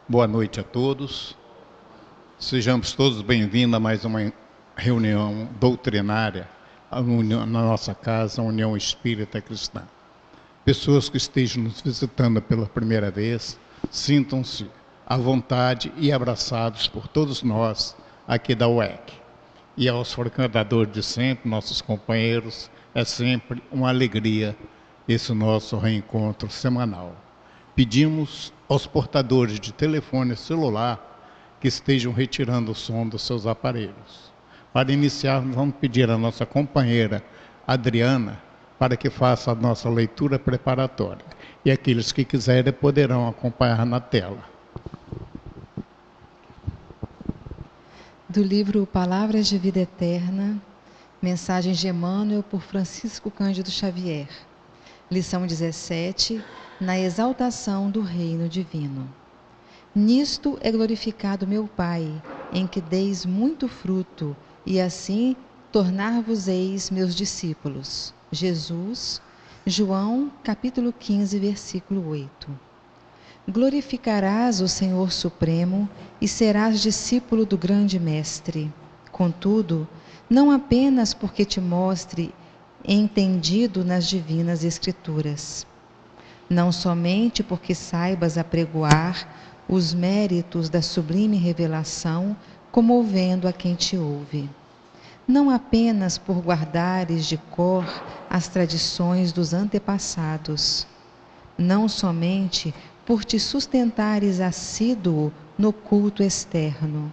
Boa noite a todos. Sejamos todos bem-vindos a mais uma reunião doutrinária na nossa casa, a União Espírita Cristã. Pessoas que estejam nos visitando pela primeira vez, sintam-se à vontade e abraçados por todos nós aqui da UEC. E aos frequentadores de sempre, nossos companheiros, é sempre uma alegria esse nosso reencontro semanal. Pedimos aos portadores de telefone celular que estejam retirando o som dos seus aparelhos. Para iniciar, vamos pedir à nossa companheira Adriana para que faça a nossa leitura preparatória. E aqueles que quiserem poderão acompanhar na tela. Do livro Palavras de Vida Eterna, Mensagens de Emmanuel por Francisco Cândido Xavier. Lição 17, na exaltação do reino divino. Nisto é glorificado meu Pai, em que deis muito fruto, e assim tornar-vos-eis meus discípulos. Jesus, João, capítulo 15, versículo 8. Glorificarás o Senhor Supremo e serás discípulo do grande Mestre. Contudo, não apenas porque te mostre entendido nas divinas Escrituras. Não somente porque saibas apregoar os méritos da sublime revelação, comovendo a quem te ouve. Não apenas por guardares de cor as tradições dos antepassados. Não somente por te sustentares assíduo no culto externo.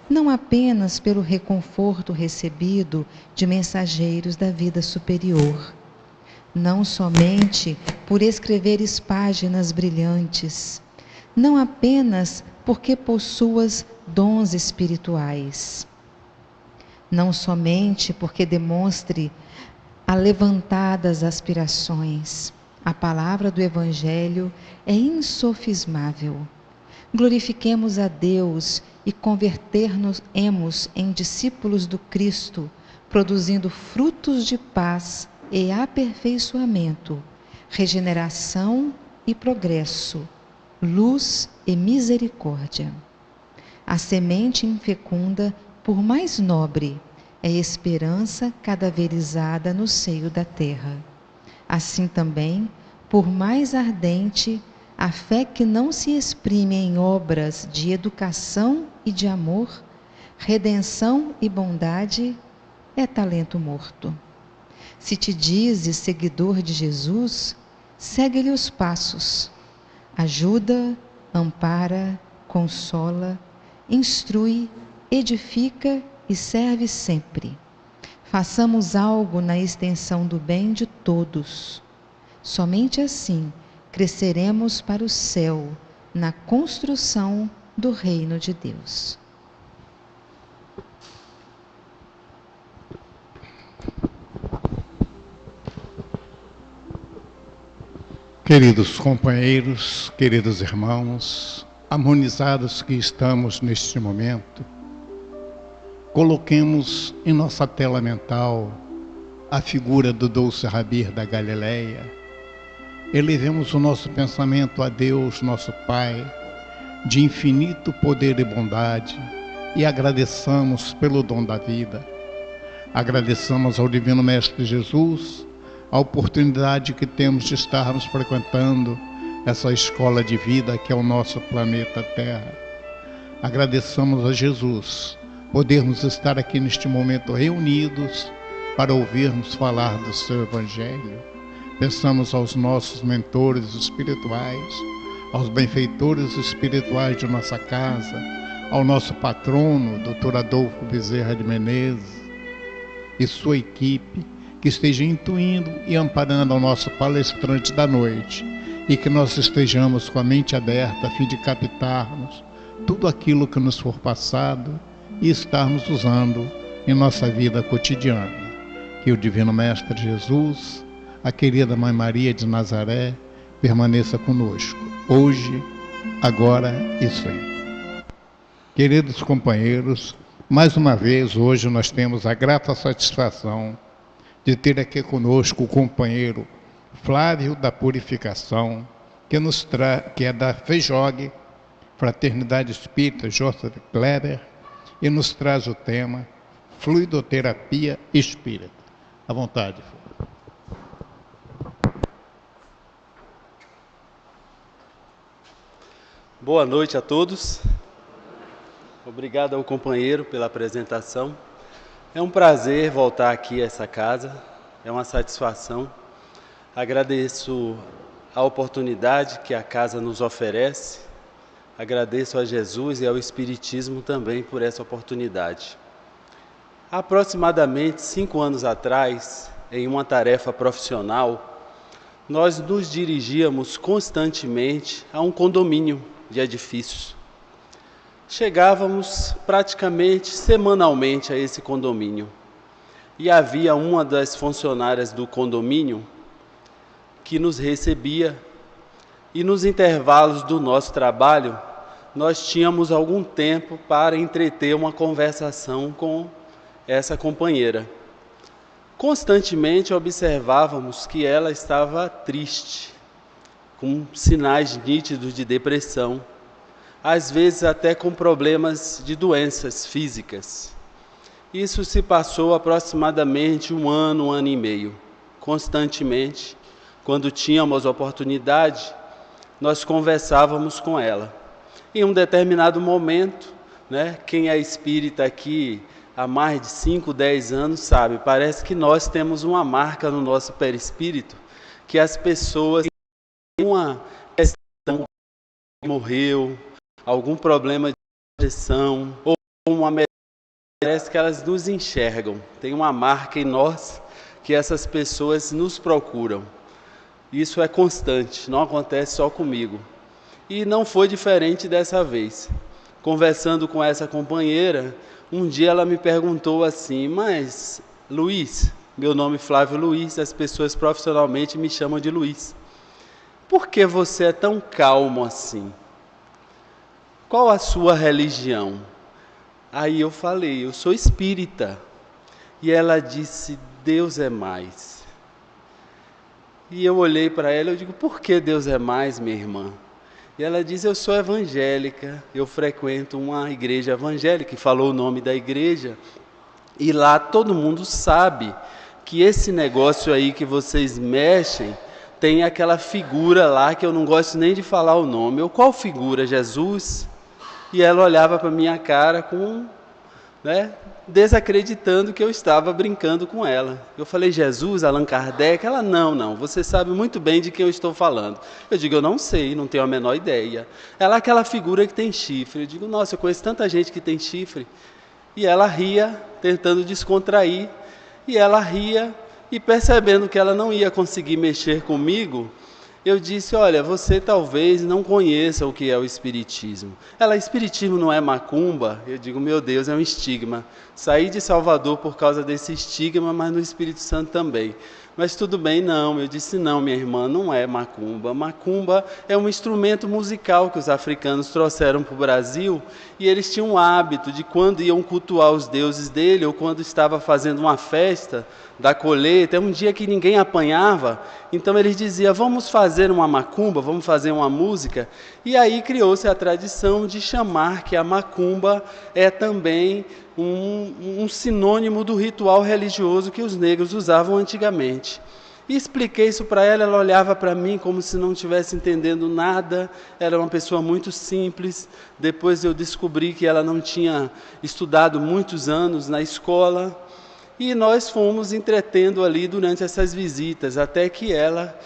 Não apenas pelo reconforto recebido de mensageiros da vida superior. Não somente por escreveres páginas brilhantes. Não apenas porque possuas dons espirituais. Não somente porque demonstre alevantadas aspirações. A palavra do Evangelho é insofismável. Glorifiquemos a Deus e converter-nos-emos em discípulos do Cristo, produzindo frutos de paz e aperfeiçoamento, regeneração e progresso, luz e misericórdia. A semente infecunda, por mais nobre, é esperança cadaverizada no seio da terra. Assim também, por mais ardente, a fé que não se exprime em obras de educação e de amor, redenção e bondade, é talento morto. Se te dizes seguidor de Jesus, segue-lhe os passos. Ajuda, ampara, consola, instrui, edifica e serve sempre. Façamos algo na extensão do bem de todos. Somente assim cresceremos para o céu, na construção do reino de Deus. Queridos companheiros, queridos irmãos, harmonizados que estamos neste momento, coloquemos em nossa tela mental a figura do doce Rabi da Galileia. Elevemos o nosso pensamento a Deus, nosso Pai, de infinito poder e bondade, e agradeçamos pelo dom da vida. Agradeçamos ao Divino Mestre Jesus a oportunidade que temos de estarmos frequentando essa escola de vida que é o nosso planeta Terra. Agradeçamos a Jesus podermos estar aqui neste momento reunidos para ouvirmos falar do seu Evangelho. Pensamos aos nossos mentores espirituais, aos benfeitores espirituais de nossa casa, ao nosso patrono, Dr. Adolfo Bezerra de Menezes, e sua equipe, que esteja intuindo e amparando ao nosso palestrante da noite, e que nós estejamos com a mente aberta a fim de captarmos tudo aquilo que nos for passado e estarmos usando em nossa vida cotidiana. Que o Divino Mestre Jesus, a querida Mãe Maria de Nazaré, permaneça conosco, hoje, agora e sempre. Queridos companheiros, mais uma vez, hoje nós temos a grata satisfação de ter aqui conosco o companheiro Flávio da Purificação, que é da FEJOG, Fraternidade Espírita Joseph Kleber, e nos traz o tema Fluidoterapia Espírita. À vontade. Boa noite a todos. Obrigado ao companheiro pela apresentação. É um prazer voltar aqui a essa casa, é uma satisfação. Agradeço a oportunidade que a casa nos oferece. Agradeço a Jesus e ao Espiritismo também por essa oportunidade. Há aproximadamente 5 anos atrás, em uma tarefa profissional, nós nos dirigíamos constantemente a um condomínio de edifícios. Chegávamos praticamente semanalmente a esse condomínio e havia uma das funcionárias do condomínio que nos recebia e nos intervalos do nosso trabalho nós tínhamos algum tempo para entreter uma conversação com essa companheira. Constantemente observávamos que ela estava triste, com sinais nítidos de depressão, às vezes até com problemas de doenças físicas. Isso se passou aproximadamente um ano e meio. Constantemente, quando tínhamos oportunidade, nós conversávamos com ela. Em um determinado momento, quem é espírita aqui há mais de 5, 10 anos sabe, parece que nós temos uma marca no nosso perispírito, que as pessoas têm uma questão que morreu, algum problema de depressão, ou parece que elas nos enxergam. Tem uma marca em nós que essas pessoas nos procuram. Isso é constante, não acontece só comigo. E não foi diferente dessa vez. Conversando com essa companheira, um dia ela me perguntou assim, mas Luiz, meu nome é Flávio Luiz, as pessoas profissionalmente me chamam de Luiz. Por que você é tão calmo assim? Qual a sua religião? Aí eu falei, eu sou espírita. E ela disse, Deus é mais. E eu olhei para ela e digo, por que Deus é mais, minha irmã? E ela diz, eu sou evangélica, eu frequento uma igreja evangélica, e falou o nome da igreja, e lá todo mundo sabe que esse negócio aí que vocês mexem, tem aquela figura lá que eu não gosto nem de falar o nome. Eu, qual figura? Jesus? E ela olhava para minha cara com, desacreditando que eu estava brincando com ela. Eu falei, Jesus, Allan Kardec? Ela, não, você sabe muito bem de quem eu estou falando. Eu digo, eu não sei, não tenho a menor ideia. Ela é aquela figura que tem chifre. Eu digo, nossa, eu conheço tanta gente que tem chifre. E ela ria, tentando descontrair, e ela ria, e percebendo que ela não ia conseguir mexer comigo, eu disse, olha, você talvez não conheça o que é o Espiritismo. Ela, Espiritismo não é macumba? Eu digo, meu Deus, é um estigma. Saí de Salvador por causa desse estigma, mas no Espírito Santo também. Mas tudo bem, não. Eu disse, não, minha irmã, não é macumba. Macumba é um instrumento musical que os africanos trouxeram para o Brasil e eles tinham o hábito de quando iam cultuar os deuses dele ou quando estava fazendo uma festa da colheita, é um dia que ninguém apanhava, então eles diziam, vamos fazer uma macumba, vamos fazer uma música, e aí criou-se a tradição de chamar que a macumba é também um sinônimo do ritual religioso que os negros usavam antigamente. E expliquei isso para ela, ela olhava para mim como se não estivesse entendendo nada, era uma pessoa muito simples. Depois eu descobri que ela não tinha estudado muitos anos na escola, e nós fomos entretendo ali durante essas visitas, até que ela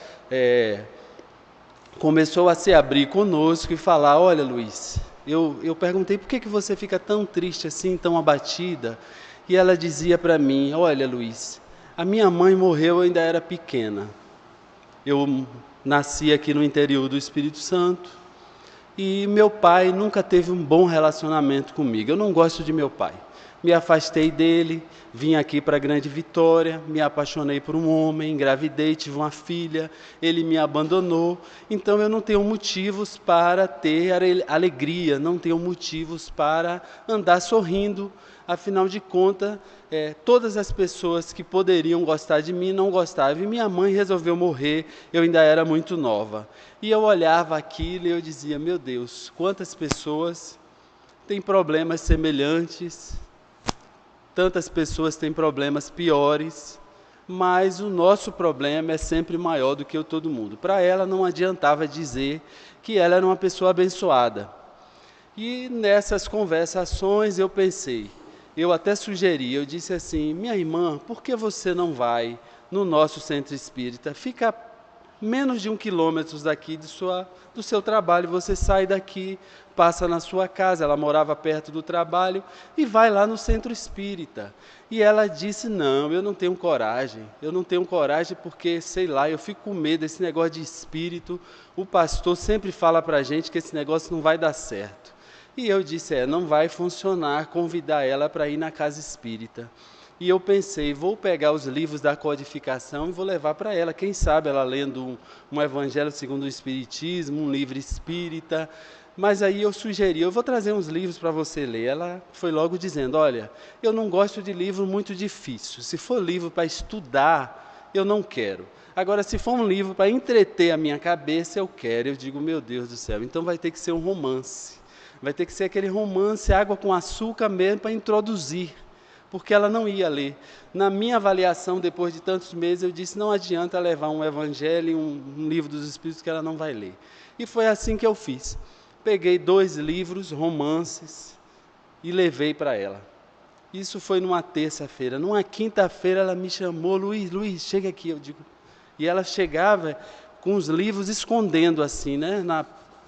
começou a se abrir conosco e falar, olha Luiz, eu perguntei, por que você fica tão triste assim, tão abatida? E ela dizia para mim, olha Luiz, a minha mãe morreu, eu ainda era pequena. Eu nasci aqui no interior do Espírito Santo e meu pai nunca teve um bom relacionamento comigo. Eu não gosto de meu pai. Me afastei dele, vim aqui para a Grande Vitória, me apaixonei por um homem, engravidei, tive uma filha, ele me abandonou. Então eu não tenho motivos para ter alegria, não tenho motivos para andar sorrindo. Afinal de contas, todas as pessoas que poderiam gostar de mim não gostavam. E minha mãe resolveu morrer, eu ainda era muito nova. E eu olhava aquilo e eu dizia, meu Deus, quantas pessoas têm problemas semelhantes, tantas pessoas têm problemas piores, mas o nosso problema é sempre maior do que o todo mundo. Para ela não adiantava dizer que ela era uma pessoa abençoada. E nessas conversações eu pensei, eu até sugeri, eu disse assim, minha irmã, por que você não vai no nosso centro espírita? Fica menos de 1 quilômetro daqui do seu trabalho, você sai daqui, passa na sua casa, ela morava perto do trabalho, e vai lá no centro espírita. E ela disse, não, eu não tenho coragem porque, sei lá, eu fico com medo desse negócio de espírito, o pastor sempre fala para a gente que esse negócio não vai dar certo. E eu disse, não vai funcionar convidar ela para ir na casa espírita. E eu pensei, vou pegar os livros da codificação e vou levar para ela. Quem sabe ela lendo um Evangelho segundo o Espiritismo, um livro espírita. Mas aí eu sugeri, eu vou trazer uns livros para você ler. Ela foi logo dizendo, olha, eu não gosto de livro muito difícil. Se for livro para estudar, eu não quero. Agora, se for um livro para entreter a minha cabeça, eu quero. Eu digo, meu Deus do céu, então vai ter que ser um romance. Vai ter que ser aquele romance, água com açúcar mesmo, para introduzir. Porque ela não ia ler. Na minha avaliação, depois de tantos meses, eu disse, não adianta levar um evangelho e um livro dos Espíritos que ela não vai ler. E foi assim que eu fiz. Peguei 2 livros, romances, e levei para ela. Isso foi numa terça-feira. Numa quinta-feira ela me chamou, Luiz, chega aqui, eu digo. E ela chegava com os livros escondendo assim, né, na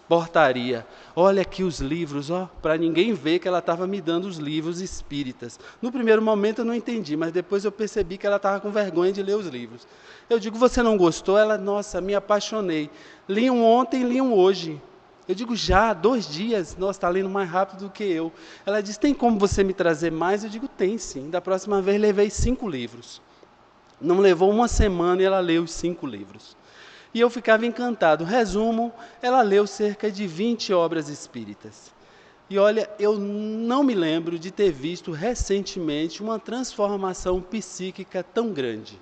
portaria. Olha aqui os livros, para ninguém ver que ela estava me dando os livros espíritas. No primeiro momento eu não entendi, mas depois eu percebi que ela estava com vergonha de ler os livros. Eu digo, você não gostou? Ela, nossa, me apaixonei. Li um ontem, li um hoje. Eu digo, já, 2 dias, nossa, está lendo mais rápido do que eu. Ela disse, tem como você me trazer mais? Eu digo, tem sim. Da próxima vez levei 5 livros. Não levou uma semana e ela leu os 5 livros. E eu ficava encantado. Resumo, ela leu cerca de 20 obras espíritas. E olha, eu não me lembro de ter visto recentemente uma transformação psíquica tão grande.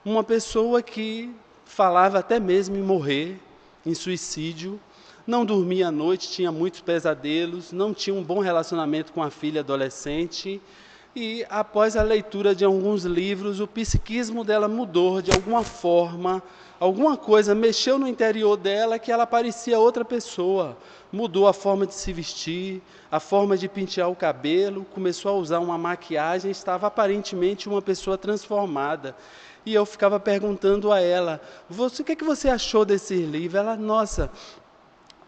Uma pessoa que falava até mesmo em morrer, em suicídio, não dormia à noite, tinha muitos pesadelos, não tinha um bom relacionamento com a filha adolescente. E após a leitura de alguns livros, o psiquismo dela mudou de alguma forma, alguma coisa mexeu no interior dela que ela parecia outra pessoa. Mudou a forma de se vestir, a forma de pentear o cabelo, começou a usar uma maquiagem, estava aparentemente uma pessoa transformada. E eu ficava perguntando a ela, o que você achou desse livro? Ela, nossa,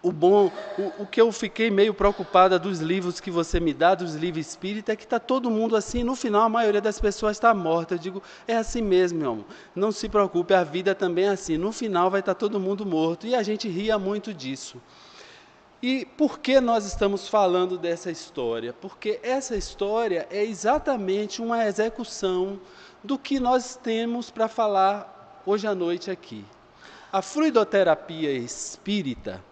o que eu fiquei meio preocupada dos livros que você me dá, dos livros espíritas, é que está todo mundo assim, no final a maioria das pessoas está morta. Eu digo, é assim mesmo, meu amor, não se preocupe, a vida também é assim, no final vai estar todo mundo morto, e a gente ria muito disso. E por que nós estamos falando dessa história? Porque essa história é exatamente uma execução do que nós temos para falar hoje à noite aqui. A fluidoterapia espírita,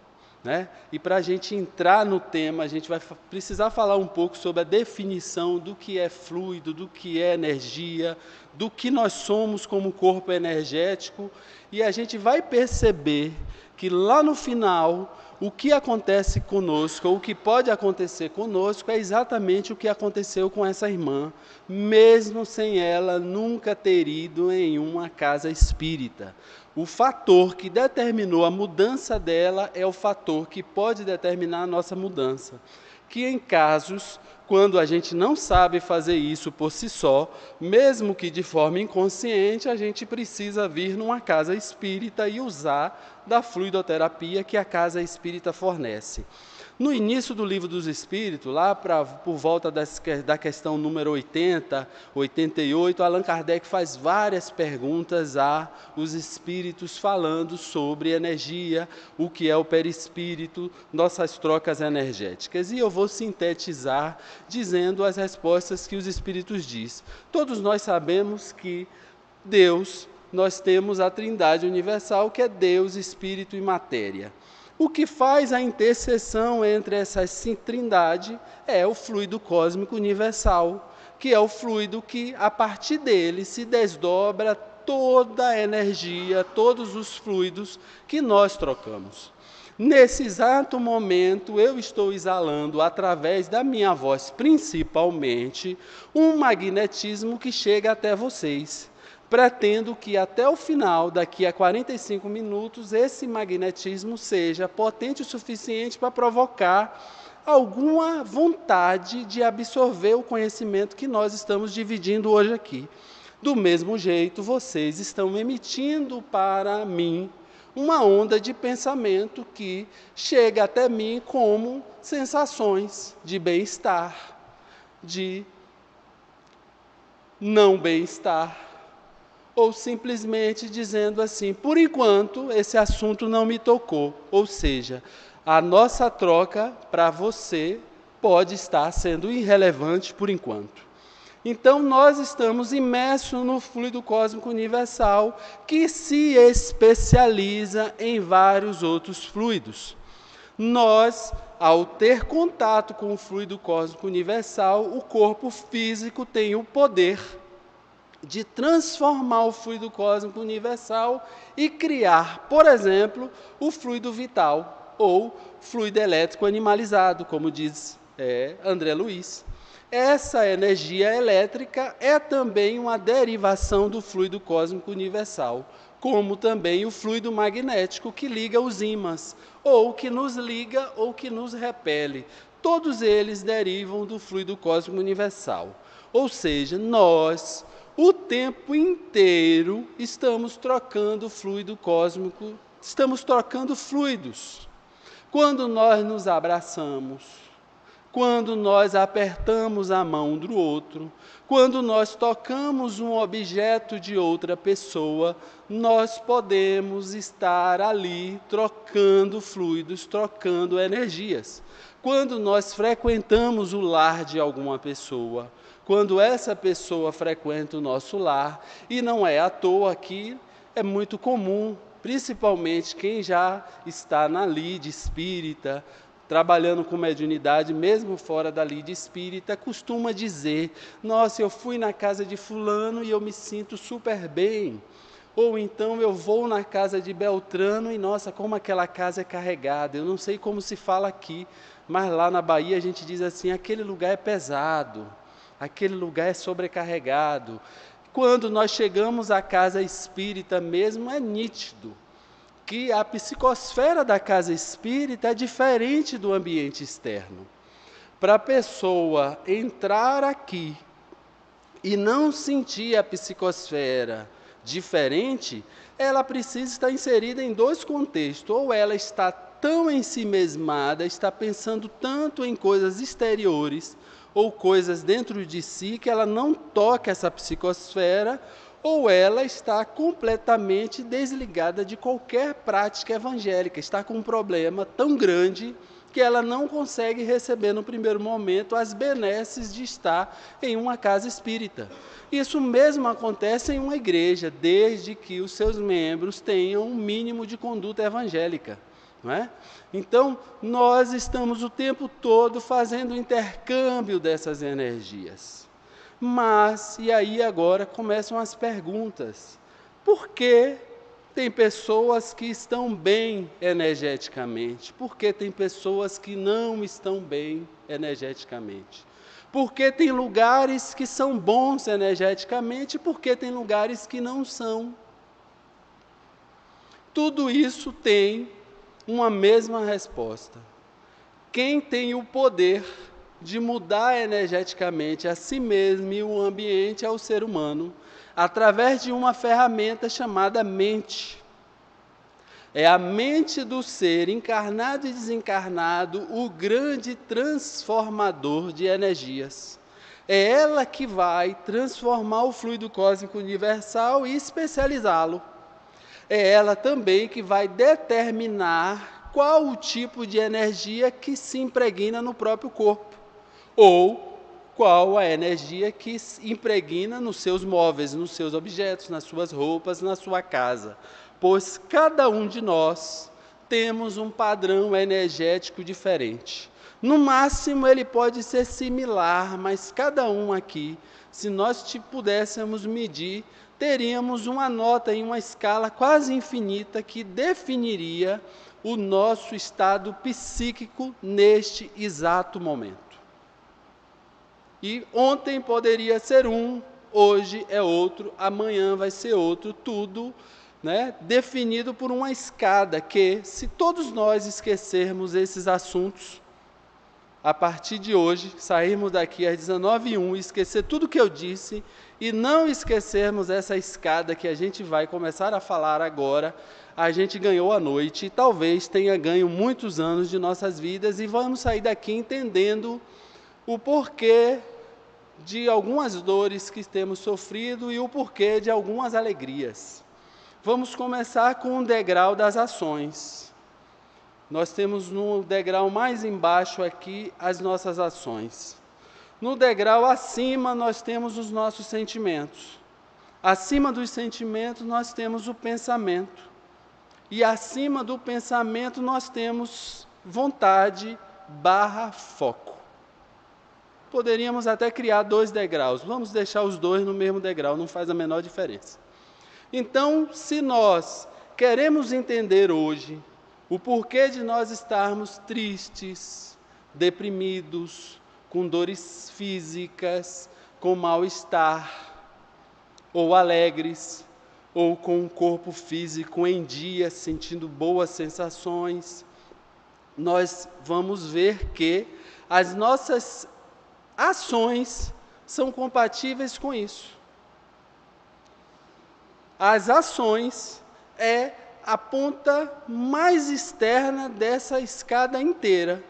né? E para a gente entrar no tema, a gente vai precisar falar um pouco sobre a definição do que é fluido, do que é energia, do que nós somos como corpo energético, e a gente vai perceber que lá no final, o que acontece conosco, ou o que pode acontecer conosco, é exatamente o que aconteceu com essa irmã, mesmo sem ela nunca ter ido em uma casa espírita. O fator que determinou a mudança dela é o fator que pode determinar a nossa mudança. Que em casos, quando a gente não sabe fazer isso por si só, mesmo que de forma inconsciente, a gente precisa vir numa casa espírita e usar da fluidoterapia que a casa espírita fornece. No início do Livro dos Espíritos, lá por volta da questão número 80, 88, Allan Kardec faz várias perguntas aos espíritos falando sobre energia, o que é o perispírito, nossas trocas energéticas. E eu vou sintetizar dizendo as respostas que os Espíritos dizem. Todos nós sabemos que Deus, nós temos a Trindade Universal, que é Deus, Espírito e Matéria. O que faz a interseção entre essas trindade é o fluido cósmico universal, que é o fluido que, a partir dele, se desdobra toda a energia, todos os fluidos que nós trocamos. Nesse exato momento, eu estou exalando, através da minha voz, principalmente, um magnetismo que chega até vocês. Pretendo que até o final, daqui a 45 minutos, esse magnetismo seja potente o suficiente para provocar alguma vontade de absorver o conhecimento que nós estamos dividindo hoje aqui. Do mesmo jeito, vocês estão emitindo para mim uma onda de pensamento que chega até mim como sensações de bem-estar, de não bem-estar, ou simplesmente dizendo assim, por enquanto esse assunto não me tocou. Ou seja, a nossa troca para você pode estar sendo irrelevante por enquanto. Então nós estamos imersos no fluido cósmico universal que se especializa em vários outros fluidos. Nós, ao ter contato com o fluido cósmico universal, o corpo físico tem o poder de transformar o fluido cósmico universal e criar, por exemplo, o fluido vital ou fluido elétrico animalizado, como diz André Luiz. Essa energia elétrica é também uma derivação do fluido cósmico universal, como também o fluido magnético que liga os ímãs, ou que nos liga ou que nos repele. Todos eles derivam do fluido cósmico universal. Ou seja, nós, o tempo inteiro, estamos trocando fluido cósmico, estamos trocando fluidos. Quando nós nos abraçamos, quando nós apertamos a mão do outro, quando nós tocamos um objeto de outra pessoa, nós podemos estar ali trocando fluidos, trocando energias. Quando nós frequentamos o lar de alguma pessoa, quando essa pessoa frequenta o nosso lar, e não é à toa que é muito comum, principalmente quem já está na lide espírita, trabalhando com mediunidade, mesmo fora da lide espírita, costuma dizer, nossa, eu fui na casa de fulano e eu me sinto super bem. Ou então eu vou na casa de Beltrano e, nossa, como aquela casa é carregada. Eu não sei como se fala aqui, mas lá na Bahia a gente diz assim, aquele lugar é pesado, aquele lugar é sobrecarregado. Quando nós chegamos à casa espírita mesmo, é nítido que a psicosfera da casa espírita é diferente do ambiente externo. Para a pessoa entrar aqui e não sentir a psicosfera diferente, ela precisa estar inserida em dois contextos. Ou ela está tão ensimesmada, está pensando tanto em coisas exteriores, ou coisas dentro de si, que ela não toca essa psicosfera, ou ela está completamente desligada de qualquer prática evangélica, está com um problema tão grande que ela não consegue receber no primeiro momento as benesses de estar em uma casa espírita. Isso mesmo acontece em uma igreja, desde que os seus membros tenham um mínimo de conduta evangélica. Não é? Então, nós estamos o tempo todo fazendo intercâmbio dessas energias. Mas, e aí agora começam as perguntas. Por que tem pessoas que estão bem energeticamente? Por que tem pessoas que não estão bem energeticamente? Por que tem lugares que são bons energeticamente? Por que tem lugares que não são? Tudo isso tem uma mesma resposta. Quem tem o poder de mudar energeticamente a si mesmo e o ambiente é o ser humano, através de uma ferramenta chamada mente. É a mente do ser, encarnado e desencarnado, o grande transformador de energias. É ela que vai transformar o fluido cósmico universal e especializá-lo. É ela também que vai determinar qual o tipo de energia que se impregna no próprio corpo, ou qual a energia que impregna nos seus móveis, nos seus objetos, nas suas roupas, na sua casa. Pois cada um de nós temos um padrão energético diferente. No máximo ele pode ser similar, mas cada um aqui, se nós pudéssemos medir, teríamos uma nota em uma escala quase infinita que definiria o nosso estado psíquico neste exato momento. E ontem poderia ser um, hoje é outro, amanhã vai ser outro, tudo, definido por uma escada que, se todos nós esquecermos esses assuntos, a partir de hoje, sairmos daqui às 19h01, esquecer tudo que eu disse e não esquecermos essa escada que a gente vai começar a falar agora, a gente ganhou a noite e talvez tenha ganho muitos anos de nossas vidas e vamos sair daqui entendendo o porquê de algumas dores que temos sofrido e o porquê de algumas alegrias. Vamos começar com o degrau das ações. Nós temos no degrau mais embaixo aqui as nossas ações. No degrau acima nós temos os nossos sentimentos. Acima dos sentimentos nós temos o pensamento. E acima do pensamento nós temos vontade / foco. Poderíamos até criar 2 degraus. Vamos deixar os 2 no mesmo degrau, não faz a menor diferença. Então, se nós queremos entender hoje o porquê de nós estarmos tristes, deprimidos, com dores físicas, com mal-estar, ou alegres, ou com o corpo físico em dia, sentindo boas sensações, nós vamos ver que as nossas ações são compatíveis com isso. As ações é a ponta mais externa dessa escada inteira.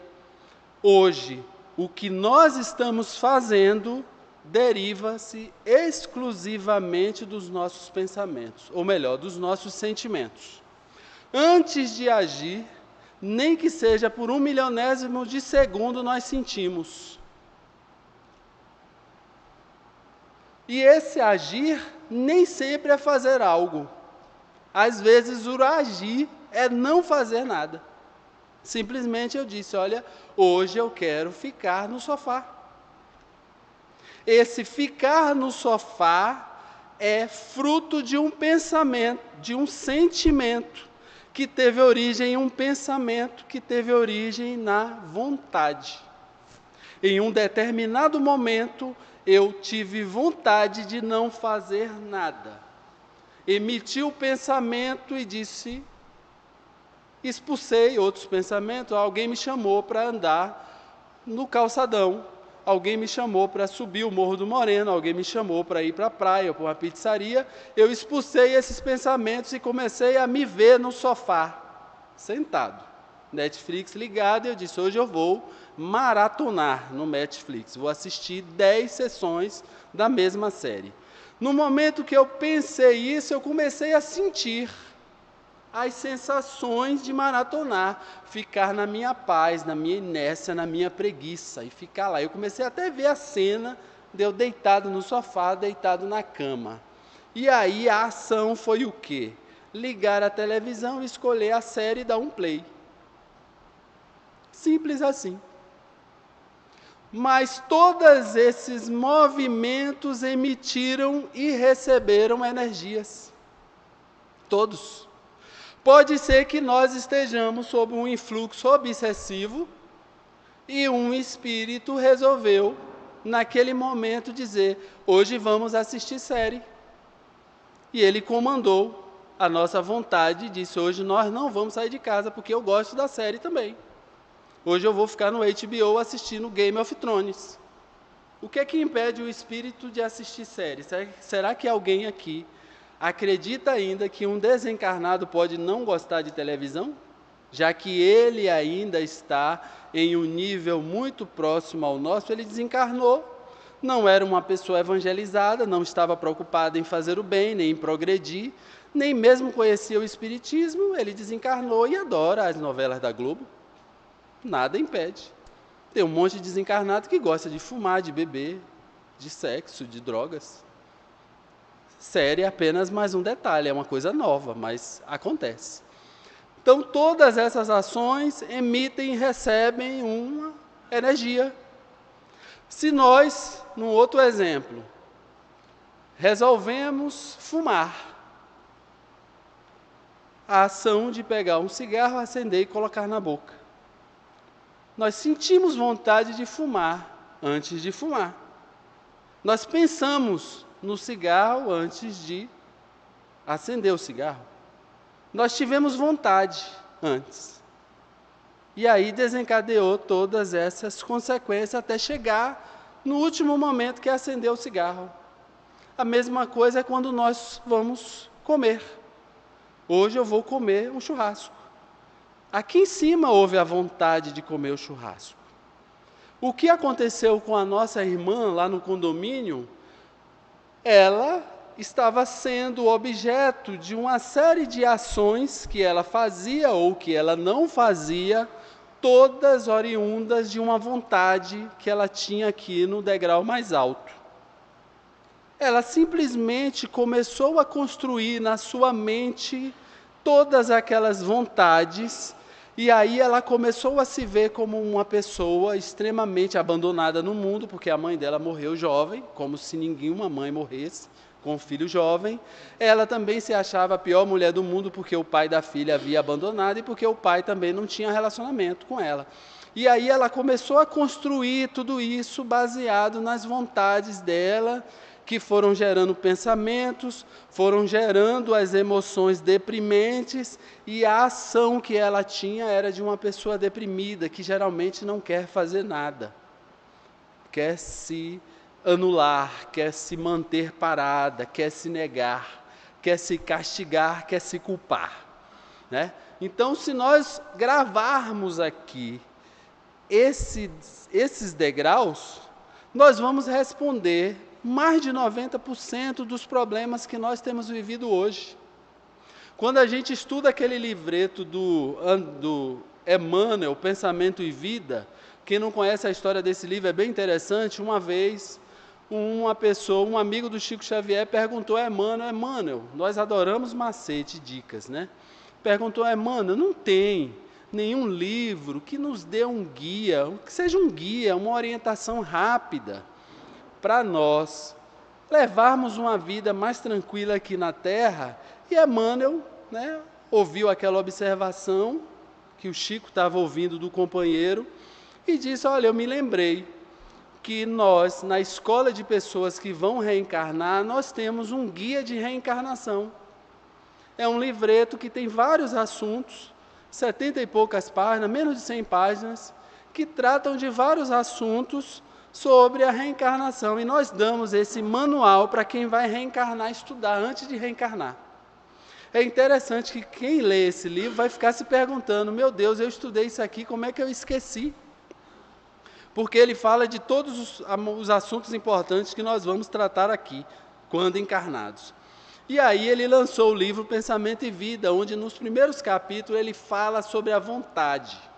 Hoje, o que nós estamos fazendo deriva-se exclusivamente dos nossos pensamentos, ou melhor, dos nossos sentimentos. Antes de agir, nem que seja por 1 milionésimo de segundo, nós sentimos. E esse agir nem sempre é fazer algo. Às vezes o agir é não fazer nada. Simplesmente eu disse, olha, hoje eu quero ficar no sofá. Esse ficar no sofá é fruto de um pensamento, de um sentimento, que teve origem em um pensamento, que teve origem na vontade. Em um determinado momento, eu tive vontade de não fazer nada. Emiti o pensamento e disse, expulsei outros pensamentos, alguém me chamou para andar no calçadão, alguém me chamou para subir o Morro do Moreno, alguém me chamou para ir para a praia ou para uma pizzaria, eu expulsei esses pensamentos e comecei a me ver no sofá, sentado, Netflix ligado, e eu disse, hoje eu vou maratonar no Netflix, vou assistir 10 sessões da mesma série. No momento que eu pensei isso, eu comecei a sentir as sensações de maratonar, ficar na minha paz, na minha inércia, na minha preguiça, e ficar lá. Eu comecei até a ver a cena de eu deitado no sofá, deitado na cama. E aí a ação foi o quê? Ligar a televisão, escolher a série e dar um play. Simples assim. Mas todos esses movimentos emitiram e receberam energias. Todos. Pode ser que nós estejamos sob um influxo obsessivo e um espírito resolveu, naquele momento, dizer, hoje vamos assistir série. E ele comandou a nossa vontade e disse, hoje nós não vamos sair de casa porque eu gosto da série também. Hoje eu vou ficar no HBO assistindo Game of Thrones. O que é que impede o espírito de assistir série? Será que alguém aqui acredita ainda que um desencarnado pode não gostar de televisão? Já que ele ainda está em um nível muito próximo ao nosso, ele desencarnou, não era uma pessoa evangelizada, não estava preocupado em fazer o bem, nem em progredir, nem mesmo conhecia o espiritismo, ele desencarnou e adora as novelas da Globo. Nada impede. Tem um monte de desencarnado que gosta de fumar, de beber, de sexo, de drogas. Série é apenas mais um detalhe, é uma coisa nova, mas acontece. Então, todas essas ações emitem e recebem uma energia. Se nós, num outro exemplo, resolvemos fumar, a ação de pegar um cigarro, acender e colocar na boca. Nós sentimos vontade de fumar antes de fumar. Nós pensamos no cigarro antes de acender o cigarro. Nós tivemos vontade antes. E aí desencadeou todas essas consequências até chegar no último momento que é acender o cigarro. A mesma coisa é quando nós vamos comer. Hoje eu vou comer um churrasco. Aqui em cima houve a vontade de comer o churrasco. O que aconteceu com a nossa irmã lá no condomínio? Ela estava sendo objeto de uma série de ações que ela fazia ou que ela não fazia, todas oriundas de uma vontade que ela tinha aqui no degrau mais alto. Ela simplesmente começou a construir na sua mente todas aquelas vontades, e aí ela começou a se ver como uma pessoa extremamente abandonada no mundo, porque a mãe dela morreu jovem, como se nenhuma mãe morresse com um filho jovem. Ela também se achava a pior mulher do mundo, porque o pai da filha havia abandonado e porque o pai também não tinha relacionamento com ela. E aí ela começou a construir tudo isso baseado nas vontades dela, que foram gerando pensamentos, foram gerando as emoções deprimentes, e a ação que ela tinha era de uma pessoa deprimida, que geralmente não quer fazer nada, quer se anular, quer se manter parada, quer se negar, quer se castigar, quer se culpar, né? Então, se nós gravarmos aqui esses degraus, nós vamos responder mais de 90% dos problemas que nós temos vivido hoje. Quando a gente estuda aquele livreto do Emmanuel, Pensamento e Vida, quem não conhece a história desse livro é bem interessante. Uma vez, um amigo do Chico Xavier perguntou a Emmanuel, nós adoramos macete, dicas, né? Perguntou a Emmanuel, não tem nenhum livro que nos dê um guia, que seja um guia, uma orientação rápida, para nós levarmos uma vida mais tranquila aqui na Terra? E Emmanuel, né, ouviu aquela observação que o Chico estava ouvindo do companheiro e disse, olha, eu me lembrei que nós, na escola de pessoas que vão reencarnar, nós temos um guia de reencarnação. É um livreto que tem vários assuntos, 70 e poucas páginas, menos de 100 páginas, que tratam de vários assuntos sobre a reencarnação, e nós damos esse manual para quem vai reencarnar estudar antes de reencarnar. É interessante que quem lê esse livro vai ficar se perguntando, meu Deus, eu estudei isso aqui, como é que eu esqueci? Porque ele fala de todos os assuntos importantes que nós vamos tratar aqui, quando encarnados. E aí ele lançou o livro Pensamento e Vida, onde nos primeiros capítulos ele fala sobre a vontade.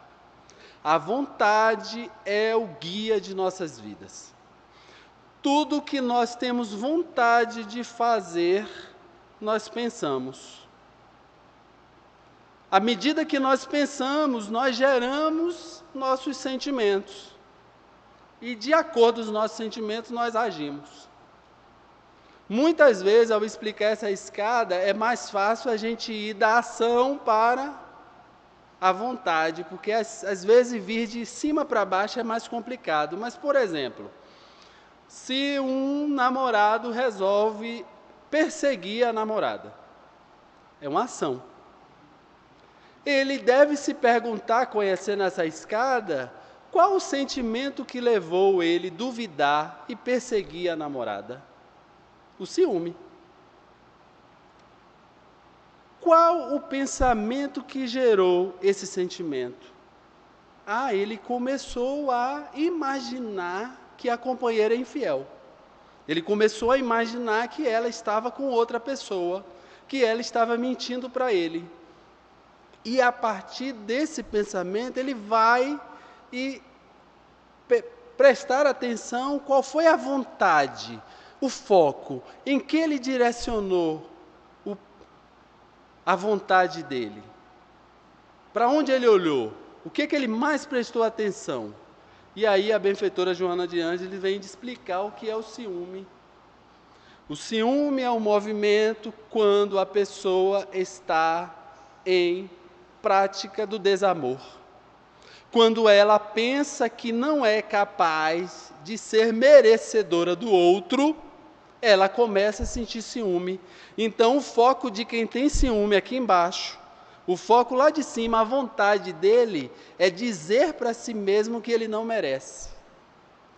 A vontade é o guia de nossas vidas. Tudo que nós temos vontade de fazer, nós pensamos. À medida que nós pensamos, nós geramos nossos sentimentos. E de acordo com os nossos sentimentos, nós agimos. Muitas vezes, ao explicar essa escada, é mais fácil a gente ir da ação para a vontade, porque às vezes vir de cima para baixo é mais complicado. Mas, por exemplo, se um namorado resolve perseguir a namorada, é uma ação. Ele deve se perguntar, conhecendo essa escada, qual o sentimento que levou ele a duvidar e perseguir a namorada? O ciúme. Qual o pensamento que gerou esse sentimento? Ele começou a imaginar que a companheira é infiel. Ele começou a imaginar que ela estava com outra pessoa, que ela estava mentindo para ele. E a partir desse pensamento, ele vai e prestar atenção qual foi a vontade, o foco, em que ele direcionou a vontade dele. Para onde ele olhou? O que ele mais prestou atenção? E aí a benfeitora Joana de Ângeles vem de explicar o que é o ciúme. O ciúme é um movimento quando a pessoa está em prática do desamor. Quando ela pensa que não é capaz de ser merecedora do outro, ela começa a sentir ciúme. Então o foco de quem tem ciúme aqui embaixo, o foco lá de cima, a vontade dele é dizer para si mesmo que ele não merece.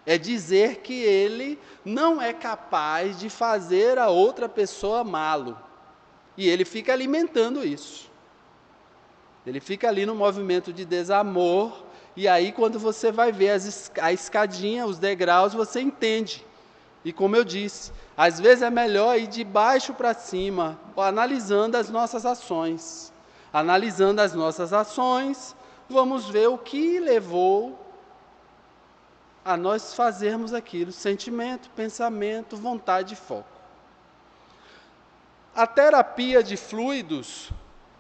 É dizer que ele não é capaz de fazer a outra pessoa amá-lo. E ele fica alimentando isso. Ele fica ali no movimento de desamor, e aí quando você vai ver a escadinha, os degraus, você entende. E como eu disse, às vezes é melhor ir de baixo para cima, analisando as nossas ações. Analisando as nossas ações, vamos ver o que levou a nós fazermos aquilo, sentimento, pensamento, vontade e foco. A terapia de fluidos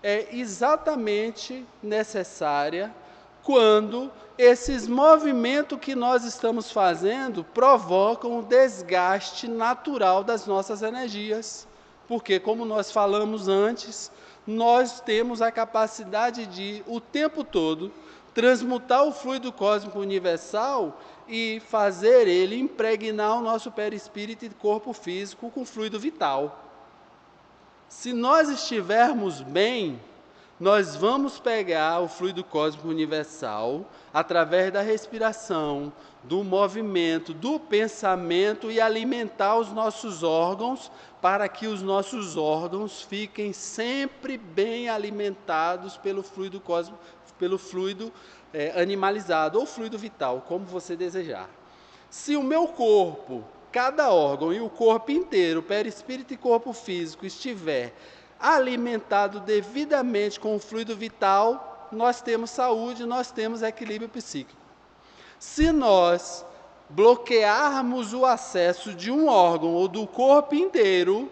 é exatamente necessária quando esses movimentos que nós estamos fazendo provocam o desgaste natural das nossas energias. Porque, como nós falamos antes, nós temos a capacidade de, o tempo todo, transmutar o fluido cósmico universal e fazer ele impregnar o nosso perispírito e corpo físico com fluido vital. Se nós estivermos bem, nós vamos pegar o fluido cósmico universal através da respiração, do movimento, do pensamento e alimentar os nossos órgãos para que os nossos órgãos fiquem sempre bem alimentados pelo fluido cósmico, pelo fluido animalizado ou fluido vital, como você desejar. Se o meu corpo, cada órgão e o corpo inteiro, perispírito e corpo físico estiver alimentado devidamente com o fluido vital, nós temos saúde, nós temos equilíbrio psíquico. Se nós bloquearmos o acesso de um órgão ou do corpo inteiro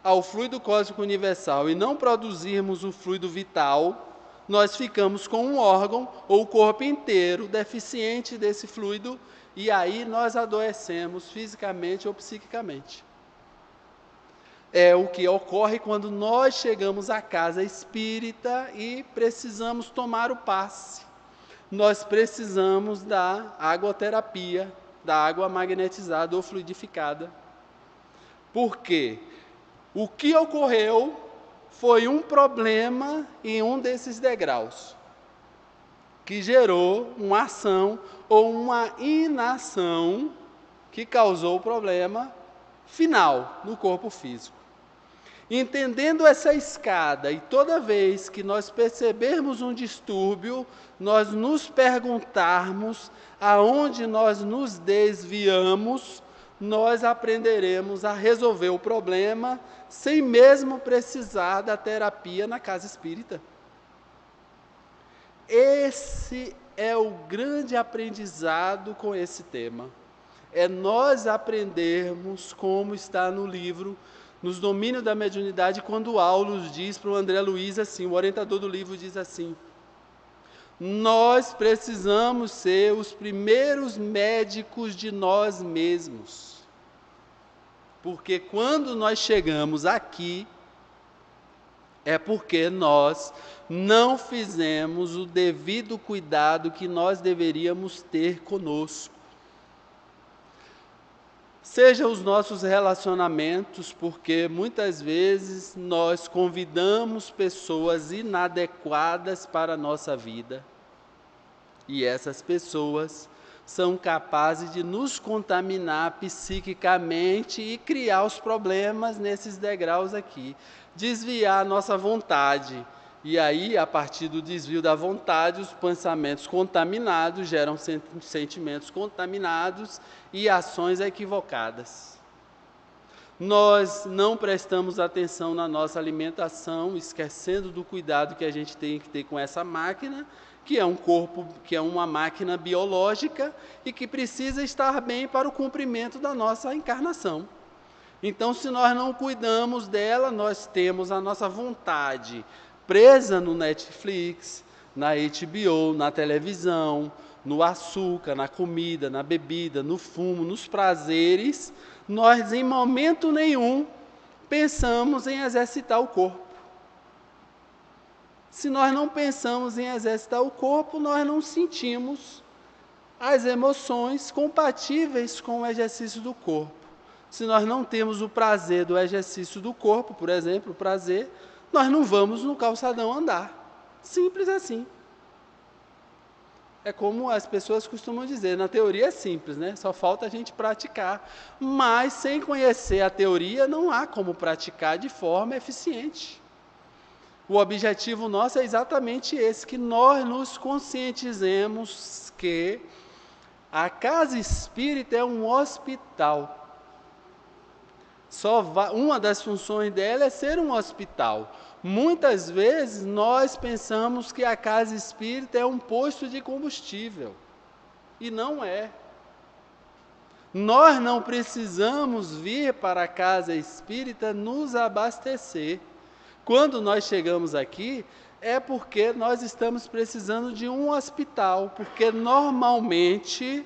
ao fluido cósmico universal e não produzirmos o fluido vital, nós ficamos com um órgão ou o corpo inteiro deficiente desse fluido e aí nós adoecemos fisicamente ou psiquicamente. É o que ocorre quando nós chegamos à casa espírita e precisamos tomar o passe. Nós precisamos da aguaterapia, da água magnetizada ou fluidificada. Por quê? O que ocorreu foi um problema em um desses degraus, que gerou uma ação ou uma inação que causou o problema final no corpo físico. Entendendo essa escada, e toda vez que nós percebermos um distúrbio, nós nos perguntarmos aonde nós nos desviamos, nós aprenderemos a resolver o problema sem mesmo precisar da terapia na casa espírita. Esse é o grande aprendizado com esse tema. É nós aprendermos como está no livro, nos domínios da mediunidade, quando Aulus diz para o André Luiz assim, o orientador do livro diz assim: nós precisamos ser os primeiros médicos de nós mesmos. Porque quando nós chegamos aqui, é porque nós não fizemos o devido cuidado que nós deveríamos ter conosco. Seja os nossos relacionamentos, porque muitas vezes nós convidamos pessoas inadequadas para a nossa vida. E essas pessoas são capazes de nos contaminar psiquicamente e criar os problemas nesses degraus aqui. Desviar a nossa vontade. E aí, a partir do desvio da vontade, os pensamentos contaminados geram sentimentos contaminados e ações equivocadas. Nós não prestamos atenção na nossa alimentação, esquecendo do cuidado que a gente tem que ter com essa máquina, que é um corpo, que é uma máquina biológica e que precisa estar bem para o cumprimento da nossa encarnação. Então, se nós não cuidamos dela, nós temos a nossa vontade presa no Netflix, na HBO, na televisão, no açúcar, na comida, na bebida, no fumo, nos prazeres. Nós, em momento nenhum, pensamos em exercitar o corpo. Se nós não pensamos em exercitar o corpo, nós não sentimos as emoções compatíveis com o exercício do corpo. Se nós não temos o prazer do exercício do corpo, por exemplo, o prazer, nós não vamos no calçadão andar. Simples assim. É como as pessoas costumam dizer, na teoria é simples, né? Só falta a gente praticar. Mas sem conhecer a teoria, não há como praticar de forma eficiente. O objetivo nosso é exatamente esse, que nós nos conscientizemos que a casa espírita é um hospital. Uma das funções dela é ser um hospital. Muitas vezes nós pensamos que a casa espírita é um posto de combustível. E não é. Nós não precisamos vir para a casa espírita nos abastecer. Quando nós chegamos aqui, é porque nós estamos precisando de um hospital, porque normalmente,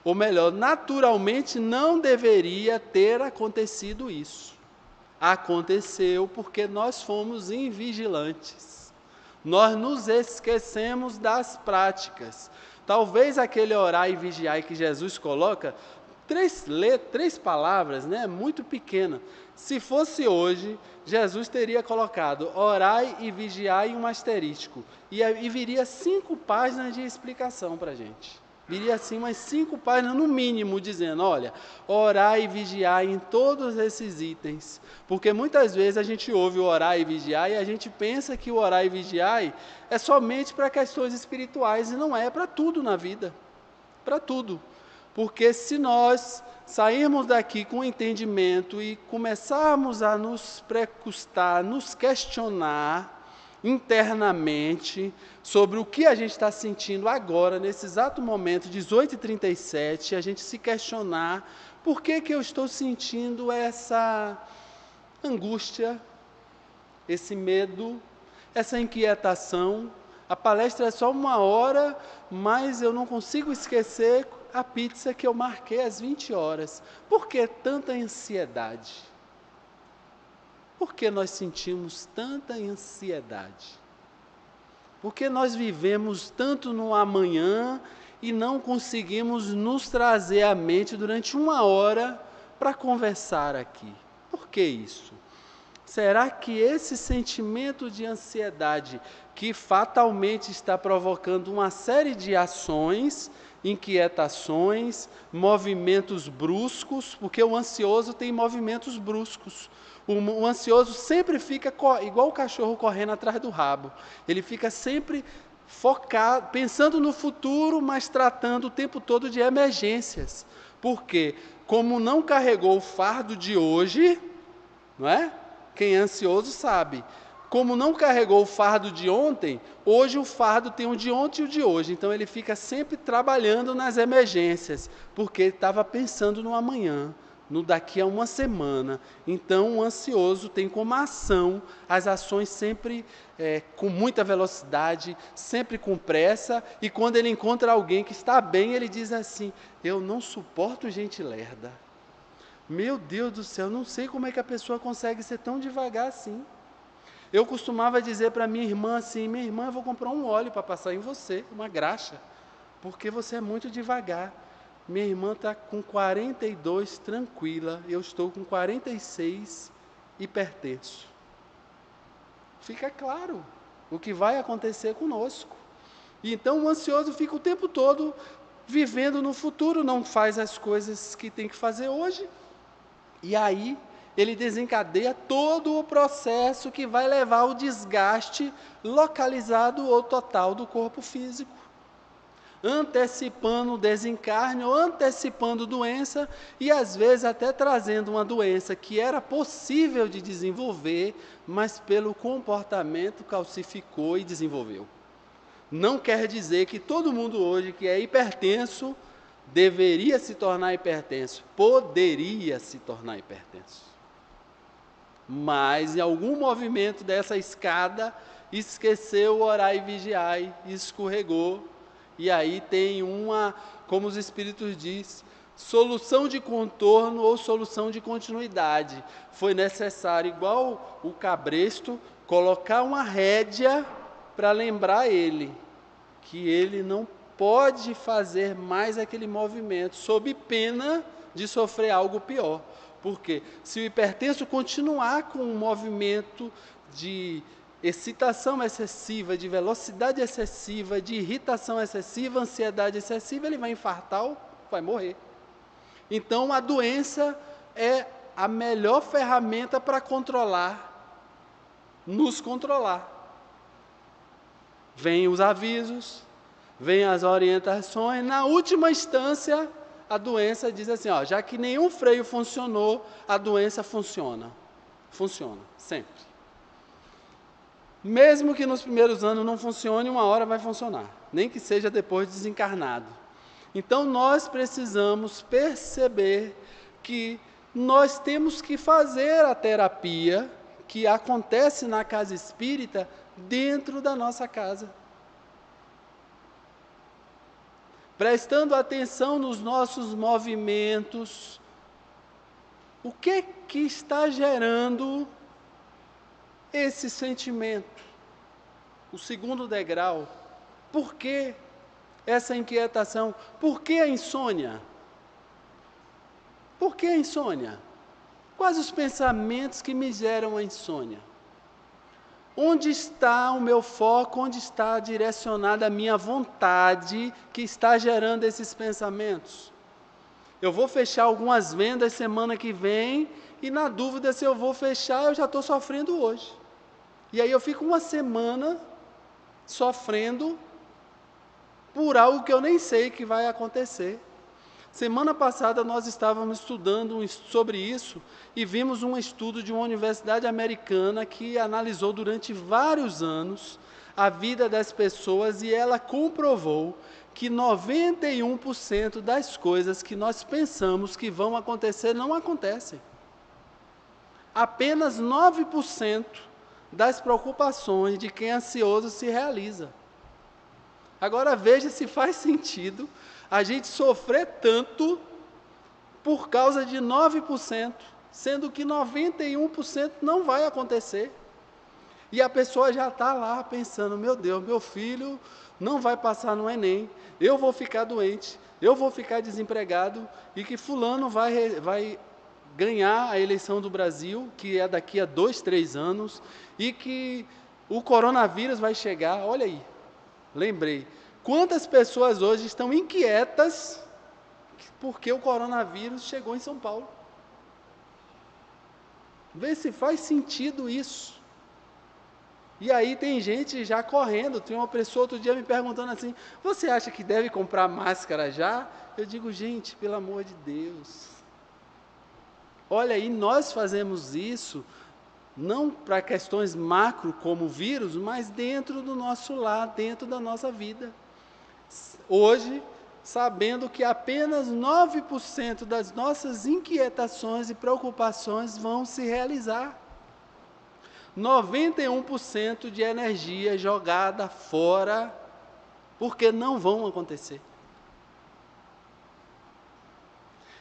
ou melhor, naturalmente não deveria ter acontecido isso. Aconteceu porque nós fomos invigilantes. Nós nos esquecemos das práticas. Talvez aquele orar e vigiar que Jesus coloca, três palavras, né, muito pequena. Se fosse hoje, Jesus teria colocado orai e vigiai em um asterístico. E viria 5 páginas de explicação para a gente. Viria assim umas 5 páginas no mínimo, dizendo, olha, orai e vigiai em todos esses itens. Porque muitas vezes a gente ouve o orar e vigiar e a gente pensa que o orar e vigiar é somente para questões espirituais e não é para tudo na vida. Para tudo. Porque se nós sairmos daqui com entendimento e começarmos a nos precustar, nos questionar internamente sobre o que a gente está sentindo agora, nesse exato momento, 18h37, a gente se questionar por que eu estou sentindo essa angústia, esse medo, essa inquietação. A palestra é só 1 hora, mas eu não consigo esquecer a pizza que eu marquei às 20 horas. Por que tanta ansiedade? Por que nós sentimos tanta ansiedade? Por que nós vivemos tanto no amanhã e não conseguimos nos trazer à mente durante 1 hora para conversar aqui? Por que isso? Será que esse sentimento de ansiedade que fatalmente está provocando uma série de ações, inquietações, movimentos bruscos, porque o ansioso tem movimentos bruscos. O ansioso sempre fica igual o cachorro correndo atrás do rabo. Ele fica sempre focado, pensando no futuro, mas tratando o tempo todo de emergências. Porque, como não carregou o fardo de hoje, não é? Quem é ansioso sabe. Como não carregou o fardo de ontem, hoje o fardo tem o de ontem e o de hoje. Então ele fica sempre trabalhando nas emergências, porque estava pensando no amanhã, no daqui a 1 semana. Então o ansioso tem como ação as ações sempre com muita velocidade, sempre com pressa, e quando ele encontra alguém que está bem, ele diz assim, eu não suporto gente lerda. Meu Deus do céu, não sei como é que a pessoa consegue ser tão devagar assim. Eu costumava dizer para minha irmã assim, minha irmã, eu vou comprar um óleo para passar em você, uma graxa, porque você é muito devagar. Minha irmã está com 42 tranquila, eu estou com 46 hipertenso. Fica claro o que vai acontecer conosco. E então o ansioso fica o tempo todo vivendo no futuro, não faz as coisas que tem que fazer hoje. E aí ele desencadeia todo o processo que vai levar ao desgaste localizado ou total do corpo físico. Antecipando o desencarne ou antecipando doença e às vezes até trazendo uma doença que era possível de desenvolver, mas pelo comportamento calcificou e desenvolveu. Não quer dizer que todo mundo hoje que é hipertenso deveria se tornar hipertenso. Poderia se tornar hipertenso. Mas em algum movimento dessa escada, esqueceu orar e vigiar e escorregou. E aí tem uma, como os Espíritos dizem, solução de contorno ou solução de continuidade. Foi necessário, igual o cabresto, colocar uma rédea para lembrar ele que ele não pode fazer mais aquele movimento, sob pena de sofrer algo pior. Porque se o hipertenso continuar com um movimento de excitação excessiva, de velocidade excessiva, de irritação excessiva, ansiedade excessiva, ele vai infartar ou vai morrer. Então, a doença é a melhor ferramenta para controlar, nos controlar. Vêm os avisos, vêm as orientações, na última instância, a doença diz assim, ó, já que nenhum freio funcionou, a doença funciona. Funciona, sempre. Mesmo que nos primeiros anos não funcione, uma hora vai funcionar, nem que seja depois de desencarnado. Então, nós precisamos perceber que nós temos que fazer a terapia que acontece na casa espírita dentro da nossa casa. Prestando atenção nos nossos movimentos, o que está gerando esse sentimento? O segundo degrau, por que essa inquietação? Por que a insônia? Por que a insônia? Quais os pensamentos que me geram a insônia? Onde está o meu foco? Onde está direcionada a minha vontade que está gerando esses pensamentos? Eu vou fechar algumas vendas semana que vem e na dúvida se eu vou fechar, eu já estou sofrendo hoje. E aí eu fico uma semana sofrendo por algo que eu nem sei que vai acontecer. Semana passada nós estávamos estudando sobre isso e vimos um estudo de uma universidade americana que analisou durante vários anos a vida das pessoas e ela comprovou que 91% das coisas que nós pensamos que vão acontecer não acontecem. Apenas 9% das preocupações de quem é ansioso se realiza. Agora veja se faz sentido a gente sofrer tanto por causa de 9%, sendo que 91% não vai acontecer. E a pessoa já está lá pensando, meu Deus, meu filho não vai passar no Enem, eu vou ficar doente, eu vou ficar desempregado, e que fulano vai ganhar a eleição do Brasil, que é daqui a 2, 3 anos, e que o coronavírus vai chegar. Olha aí, lembrei. Quantas pessoas hoje estão inquietas porque o coronavírus chegou em São Paulo? Vê se faz sentido isso. E aí tem gente já correndo, tem uma pessoa outro dia me perguntando assim, você acha que deve comprar máscara já? Eu digo, gente, pelo amor de Deus. Olha aí, nós fazemos isso não para questões macro como vírus, mas dentro do nosso lar, dentro da nossa vida. Hoje, sabendo que apenas 9% das nossas inquietações e preocupações vão se realizar. 91% de energia jogada fora, porque não vão acontecer.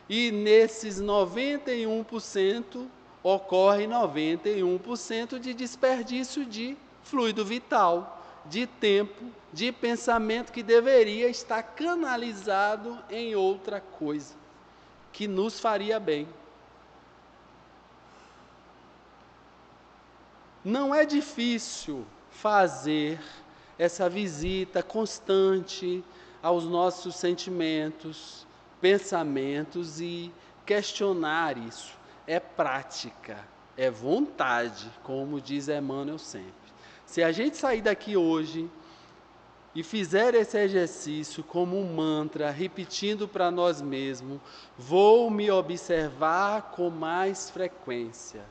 E nesses 91%, ocorre 91% de desperdício de fluido vital, de tempo, de pensamento que deveria estar canalizado em outra coisa, que nos faria bem. Não é difícil fazer essa visita constante aos nossos sentimentos, pensamentos e questionar isso. É prática, é vontade, como diz Emmanuel sempre. Se a gente sair daqui hoje e fizer esse exercício como um mantra, repetindo para nós mesmos, vou me observar com mais frequência.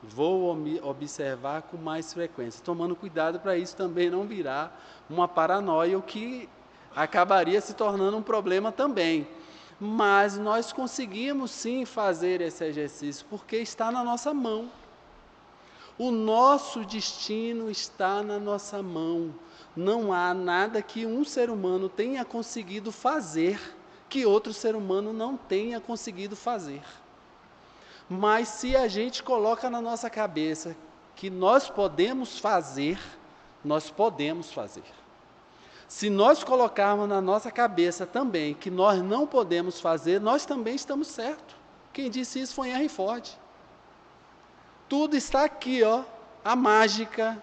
Vou observar com mais frequência, tomando cuidado para isso também não virar uma paranoia, o que acabaria se tornando um problema também. Mas nós conseguimos sim fazer esse exercício, porque está na nossa mão. O nosso destino está na nossa mão. Não há nada que um ser humano tenha conseguido fazer que outro ser humano não tenha conseguido fazer. Mas se a gente coloca na nossa cabeça que nós podemos fazer, nós podemos fazer. Se nós colocarmos na nossa cabeça também que nós não podemos fazer, nós também estamos certos. Quem disse isso foi Henry Ford. Tudo está aqui, ó, a mágica,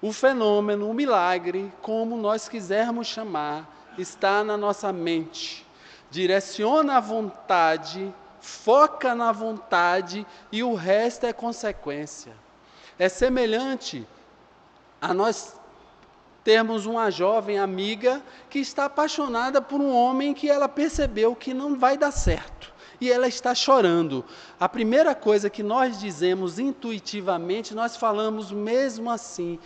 o fenômeno, o milagre, como nós quisermos chamar, está na nossa mente. Direciona a vontade, foca na vontade e o resto é consequência. É semelhante a nós termos uma jovem amiga que está apaixonada por um homem que ela percebeu que não vai dar certo. E ela está chorando. A primeira coisa que nós dizemos intuitivamente, nós falamos mesmo assim: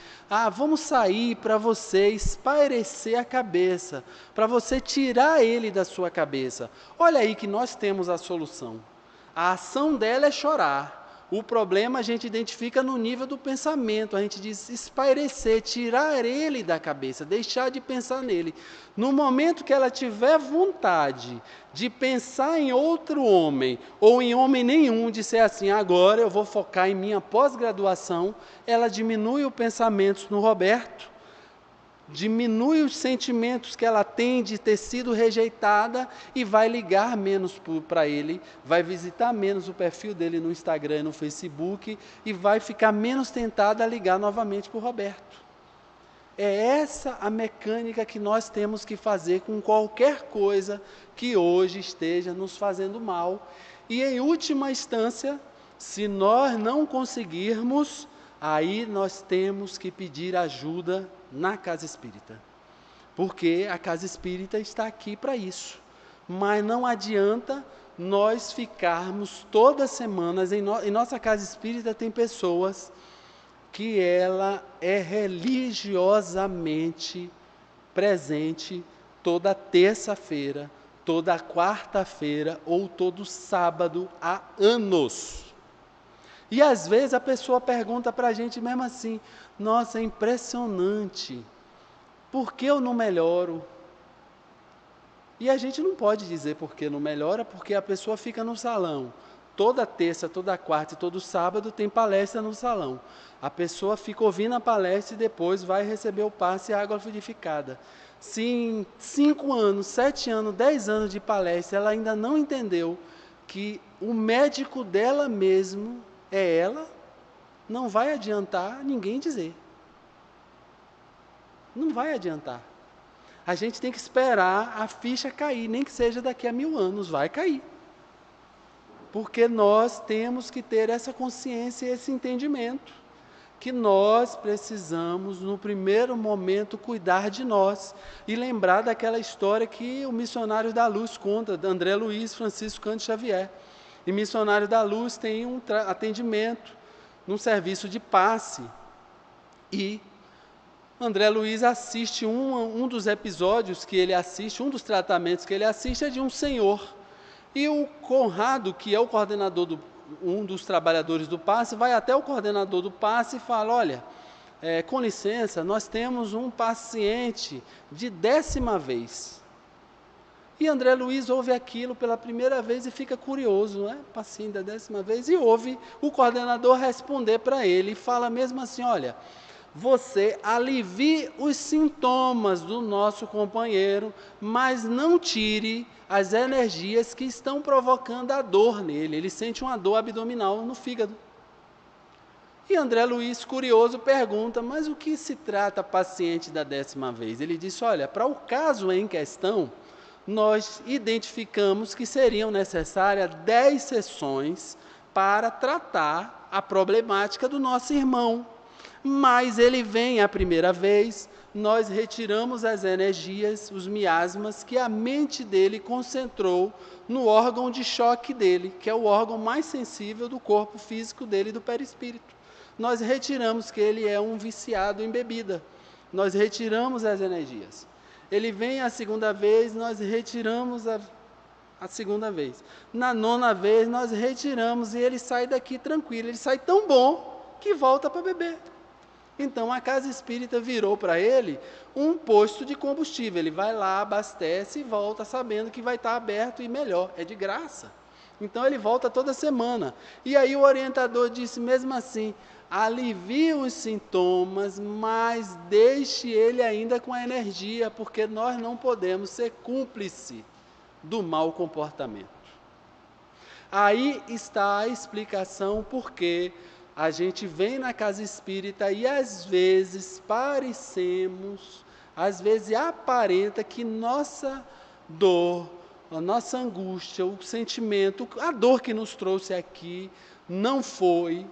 vamos sair para você espairecer a cabeça, para você tirar ele da sua cabeça. Olha aí que nós temos a solução. A ação dela é chorar. O problema a gente identifica no nível do pensamento, a gente diz espairecer, tirar ele da cabeça, deixar de pensar nele. No momento que ela tiver vontade de pensar em outro homem, ou em homem nenhum, de ser assim, agora eu vou focar em minha pós-graduação, ela diminui o pensamento no Roberto, diminui os sentimentos que ela tem de ter sido rejeitada e vai ligar menos para ele, vai visitar menos o perfil dele no Instagram e no Facebook e vai ficar menos tentada a ligar novamente para o Roberto. É essa a mecânica que nós temos que fazer com qualquer coisa que hoje esteja nos fazendo mal. E em última instância, se nós não conseguirmos, aí nós temos que pedir ajuda na casa espírita, porque a casa espírita está aqui para isso. Mas não adianta nós ficarmos todas as semanas, em nossa casa espírita tem pessoas que ela é religiosamente presente toda terça-feira, toda quarta-feira ou todo sábado há anos. E às vezes a pessoa pergunta para a gente mesmo assim: nossa, é impressionante, por que eu não melhoro? E a gente não pode dizer por que não melhora, porque a pessoa fica no salão. Toda terça, toda quarta e todo sábado tem palestra no salão. A pessoa fica ouvindo a palestra e depois vai receber o passe e a água fluidificada. Se em 5 anos, 7 anos, 10 anos de palestra ela ainda não entendeu que o médico dela mesmo é ela, não vai adiantar ninguém dizer. Não vai adiantar. A gente tem que esperar a ficha cair, nem que seja daqui a 1000 anos, vai cair. Porque nós temos que ter essa consciência e esse entendimento, que nós precisamos, no primeiro momento, cuidar de nós e lembrar daquela história que o Missionário da Luz conta, de André Luiz Francisco Cândido Xavier. E Missionário da Luz tem um atendimento num serviço de passe. E André Luiz assiste um dos episódios que ele assiste, um dos tratamentos que ele assiste é de um senhor. E o Conrado, que é o coordenador, um dos trabalhadores do passe, vai até o coordenador do passe e fala: olha, com licença, nós temos um paciente de 10ª vez. E André Luiz ouve aquilo pela primeira vez e fica curioso, né? Paciente da 10ª vez, e ouve o coordenador responder para ele e fala mesmo assim: olha, você alivie os sintomas do nosso companheiro, mas não tire as energias que estão provocando a dor nele. Ele sente uma dor abdominal no fígado. E André Luiz, curioso, pergunta: mas o que se trata paciente da 10ª vez? Ele disse: olha, para o caso em questão, nós identificamos que seriam necessárias 10 sessões para tratar a problemática do nosso irmão. Mas ele vem a primeira vez, nós retiramos as energias, os miasmas que a mente dele concentrou no órgão de choque dele, que é o órgão mais sensível do corpo físico dele e do perispírito. Nós retiramos que ele é um viciado em bebida. Nós retiramos as energias. Ele vem a segunda vez, nós retiramos a segunda vez. Na 9ª vez, nós retiramos e ele sai daqui tranquilo. Ele sai tão bom que volta para beber. Então, a casa espírita virou para ele um posto de combustível. Ele vai lá, abastece e volta sabendo que vai estar aberto e melhor. É de graça. Então, ele volta toda semana. E aí o orientador disse mesmo assim, alivie os sintomas, mas deixe ele ainda com a energia, porque nós não podemos ser cúmplice do mau comportamento. Aí está a explicação porque a gente vem na casa espírita e às vezes parecemos, às vezes aparenta que nossa dor, a nossa angústia, o sentimento, a dor que nos trouxe aqui não foi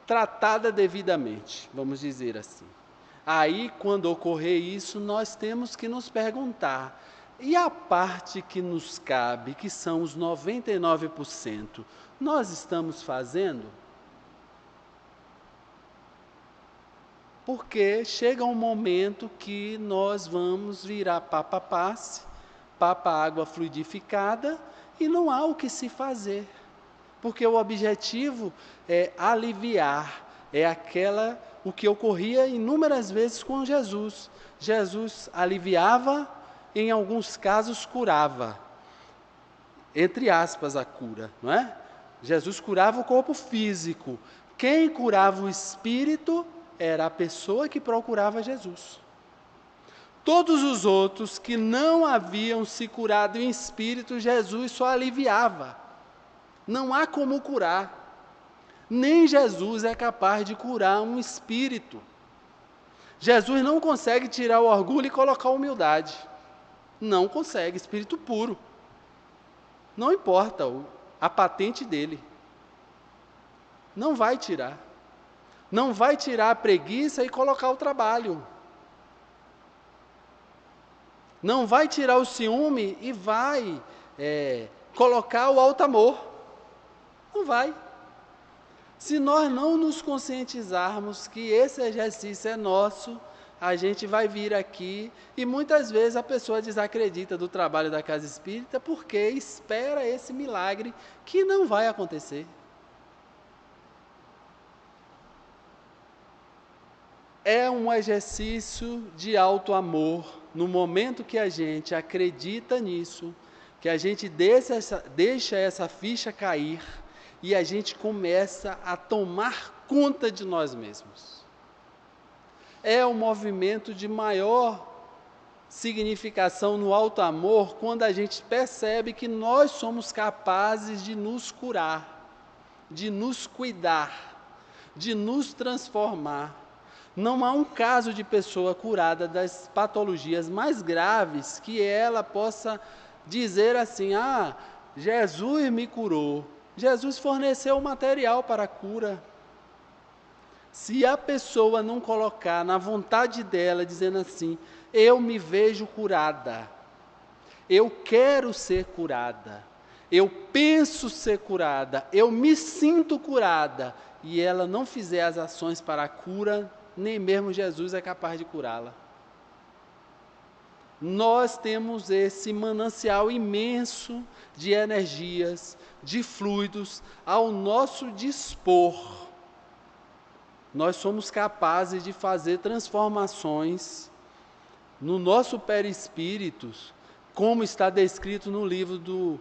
tratada devidamente, vamos dizer assim. Aí, quando ocorrer isso, nós temos que nos perguntar, e a parte que nos cabe, que são os 99%, nós estamos fazendo? Porque chega um momento que nós vamos virar papa-passe, papa-água fluidificada, e não há o que se fazer. Porque o objetivo é aliviar, o que ocorria inúmeras vezes com Jesus. Jesus aliviava, em alguns casos curava. Entre aspas, a cura, não é? Jesus curava o corpo físico. Quem curava o espírito era a pessoa que procurava Jesus. Todos os outros que não haviam se curado em espírito, Jesus só aliviava. Não há como curar. Nem Jesus é capaz de curar um espírito. Jesus não consegue tirar o orgulho e colocar a humildade. Não consegue, espírito puro. Não importa a patente dele. Não vai tirar. Não vai tirar a preguiça e colocar o trabalho. Não vai tirar o ciúme e vai colocar o alto amor. Não vai. Se nós não nos conscientizarmos que esse exercício é nosso, a gente vai vir aqui e muitas vezes a pessoa desacredita do trabalho da casa espírita porque espera esse milagre que não vai acontecer. É um exercício de alto amor. No momento que a gente acredita nisso, que a gente deixa essa ficha cair e a gente começa a tomar conta de nós mesmos. É um movimento de maior significação no alto amor quando a gente percebe que nós somos capazes de nos curar, de nos cuidar, de nos transformar. Não há um caso de pessoa curada das patologias mais graves que ela possa dizer assim, Jesus me curou. Jesus forneceu o material para a cura. Se a pessoa não colocar na vontade dela, dizendo assim, eu me vejo curada, eu quero ser curada, eu penso ser curada, eu me sinto curada, e ela não fizer as ações para a cura, nem mesmo Jesus é capaz de curá-la. Nós temos esse manancial imenso de energias, de fluidos ao nosso dispor. Nós somos capazes de fazer transformações no nosso perispírito, como está descrito no livro do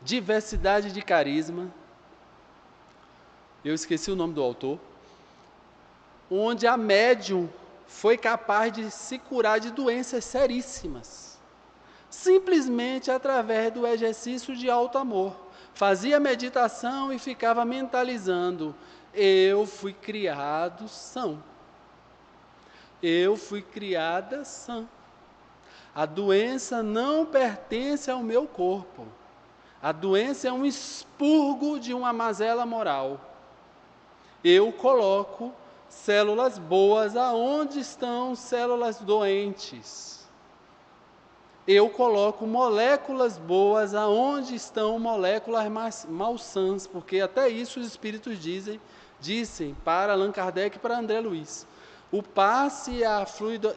Diversidade de Carisma. Eu esqueci o nome do autor. Onde a médium foi capaz de se curar de doenças seríssimas, simplesmente através do exercício de alto amor. Fazia meditação e ficava mentalizando, eu fui criado são, eu fui criada sã, a doença não pertence ao meu corpo, a doença é um expurgo de uma mazela moral, eu coloco células boas aonde estão células doentes. Eu coloco moléculas boas aonde estão moléculas malsãs, porque até isso os espíritos dizem para Allan Kardec e para André Luiz. O passe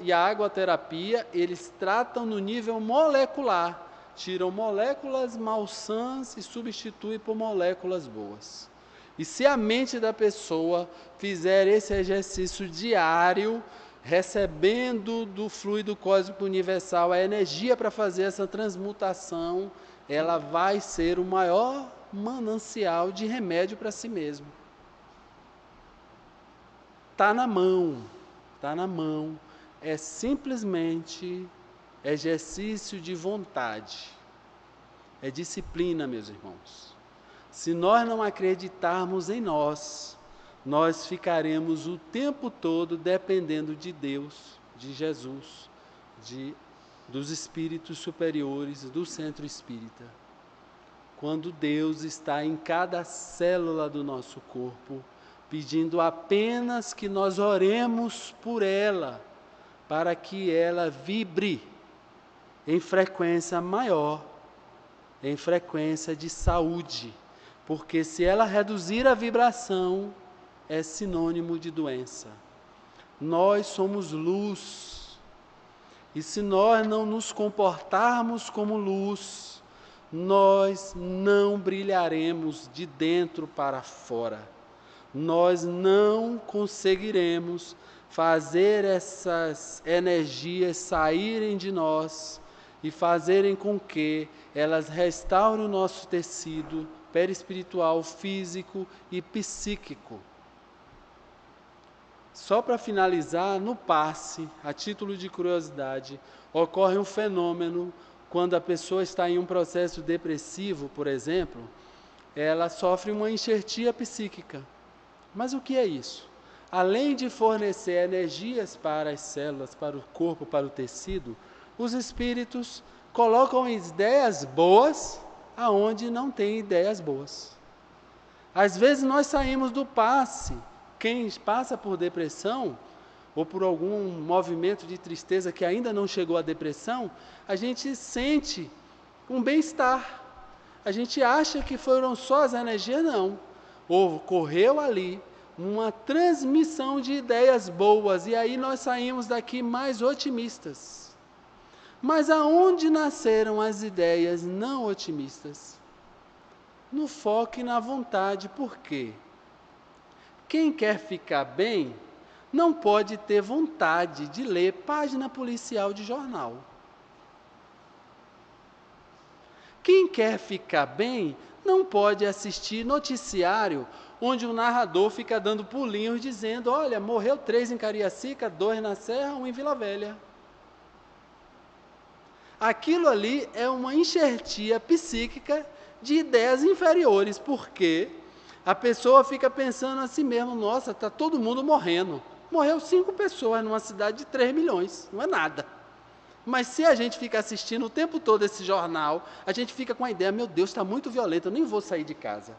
e a aguaterapia, eles tratam no nível molecular, tiram moléculas malsãs e substituem por moléculas boas. E se a mente da pessoa fizer esse exercício diário, recebendo do fluido cósmico universal a energia para fazer essa transmutação, ela vai ser o maior manancial de remédio para si mesmo. Está na mão, está na mão. É simplesmente exercício de vontade. É disciplina, meus irmãos. Se nós não acreditarmos em nós, nós ficaremos o tempo todo dependendo de Deus, de Jesus, dos espíritos superiores, do centro espírita. Quando Deus está em cada célula do nosso corpo, pedindo apenas que nós oremos por ela, para que ela vibre em frequência maior, em frequência de saúde. Porque se ela reduzir a vibração, é sinônimo de doença. Nós somos luz. E se nós não nos comportarmos como luz, nós não brilharemos de dentro para fora. Nós não conseguiremos fazer essas energias saírem de nós e fazerem com que elas restaurem o nosso tecido perispiritual, físico e psíquico. Só para finalizar, no passe, a título de curiosidade, ocorre um fenômeno quando a pessoa está em um processo depressivo, por exemplo, ela sofre uma enxertia psíquica. Mas o que é isso? Além de fornecer energias para as células, para o corpo, para o tecido, os espíritos colocam ideias boas aonde não tem ideias boas. Às vezes nós saímos do passe, quem passa por depressão ou por algum movimento de tristeza que ainda não chegou à depressão, a gente sente um bem-estar. A gente acha que foram só as energias, não. Ocorreu ali uma transmissão de ideias boas e aí nós saímos daqui mais otimistas. Mas aonde nasceram as ideias não otimistas? No foco e na vontade. Por quê? Quem quer ficar bem não pode ter vontade de ler página policial de jornal. Quem quer ficar bem não pode assistir noticiário onde o narrador fica dando pulinhos dizendo, olha, morreu 3 em Cariacica, 2 na Serra, 1 em Vila Velha. Aquilo ali é uma enxertia psíquica de ideias inferiores, porque a pessoa fica pensando assim mesmo, nossa, está todo mundo morrendo. Morreu 5 pessoas numa cidade de 3 milhões, não é nada. Mas se a gente fica assistindo o tempo todo esse jornal, a gente fica com a ideia, meu Deus, está muito violento, eu nem vou sair de casa.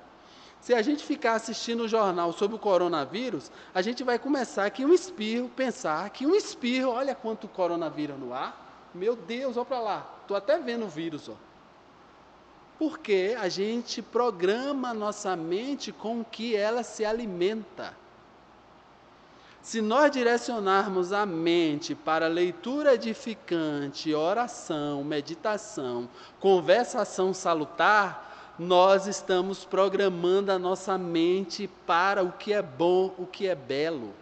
Se a gente ficar assistindo o jornal sobre o coronavírus, a gente vai começar aqui um espirro, pensar que um espirro, olha quanto coronavírus no ar, meu Deus, olha para lá, estou até vendo o vírus. Ó. Porque a gente programa a nossa mente com o que ela se alimenta. Se nós direcionarmos a mente para leitura edificante, oração, meditação, conversação salutar, nós estamos programando a nossa mente para o que é bom, o que é belo.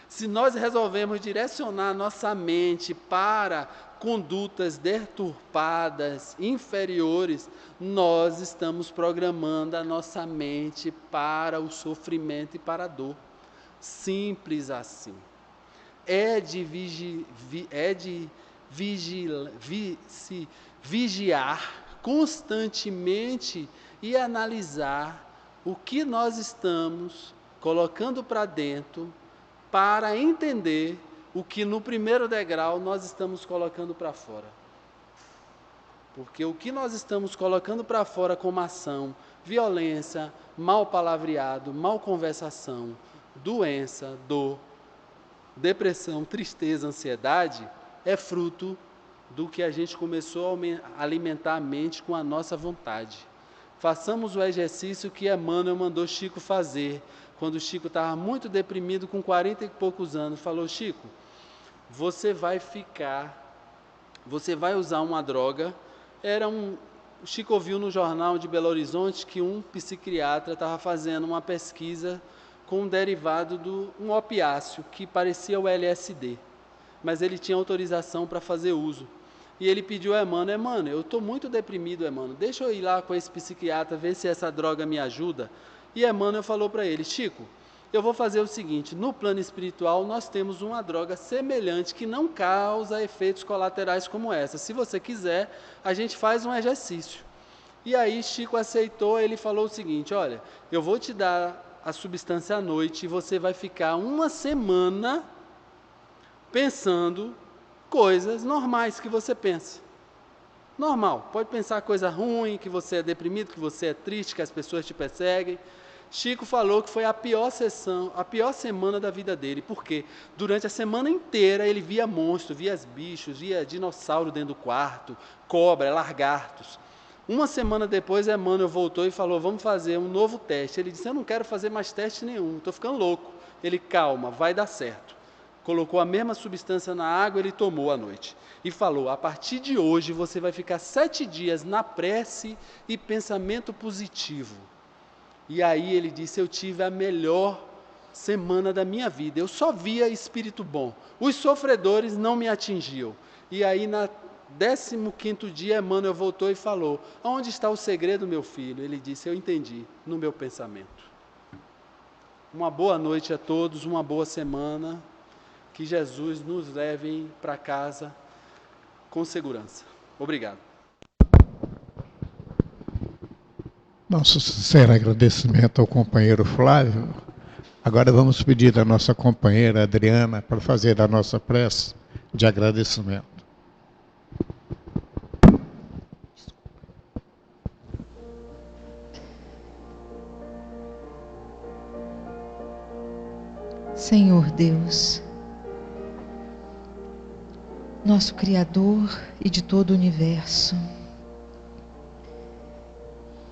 Se nós resolvemos direcionar nossa mente para condutas deturpadas, inferiores, nós estamos programando a nossa mente para o sofrimento e para a dor. Simples assim. É de vigiar constantemente e analisar o que nós estamos colocando para dentro para entender o que no primeiro degrau nós estamos colocando para fora. Porque o que nós estamos colocando para fora como ação, violência, mal palavreado, mal conversação, doença, dor, depressão, tristeza, ansiedade, é fruto do que a gente começou a alimentar a mente com a nossa vontade. Façamos o exercício que Emmanuel mandou Chico fazer, quando Chico estava muito deprimido, com 40 e poucos anos. Falou: Chico, você vai usar uma droga. O Chico ouviu no jornal de Belo Horizonte que um psiquiatra estava fazendo uma pesquisa com um derivado um opiáceo, que parecia o LSD, mas ele tinha autorização para fazer uso. E ele pediu a Emmanuel: eu estou muito deprimido, Emmanuel, deixa eu ir lá com esse psiquiatra, ver se essa droga me ajuda. E Emmanuel falou para ele: Chico, eu vou fazer o seguinte, no plano espiritual nós temos uma droga semelhante que não causa efeitos colaterais como essa. Se você quiser, a gente faz um exercício. E aí Chico aceitou. Ele falou o seguinte: olha, eu vou te dar a substância à noite e você vai ficar uma semana pensando coisas normais que você pensa. Normal, pode pensar coisa ruim, que você é deprimido, que você é triste, que as pessoas te perseguem. Chico falou que foi a pior semana da vida dele, porque durante a semana inteira ele via monstros, via bichos, via dinossauro dentro do quarto, cobra, lagartos. Uma semana depois, Emmanuel voltou e falou: vamos fazer um novo teste. Ele disse: eu não quero fazer mais teste nenhum, estou ficando louco. Ele: calma, vai dar certo. Colocou a mesma substância na água, ele tomou à noite. E falou: a partir de hoje você vai ficar 7 dias na prece e pensamento positivo. E aí ele disse: eu tive a melhor semana da minha vida. Eu só via espírito bom. Os sofredores não me atingiam. E aí na 15º dia, Emmanuel voltou e falou: onde está o segredo, meu filho? Ele disse: eu entendi, no meu pensamento. Uma boa noite a todos, uma boa semana. Que Jesus nos leve para casa com segurança. Obrigado. Nosso sincero agradecimento ao companheiro Flávio. Agora vamos pedir à nossa companheira Adriana para fazer a nossa prece de agradecimento. Senhor Deus, nosso Criador e de todo o universo,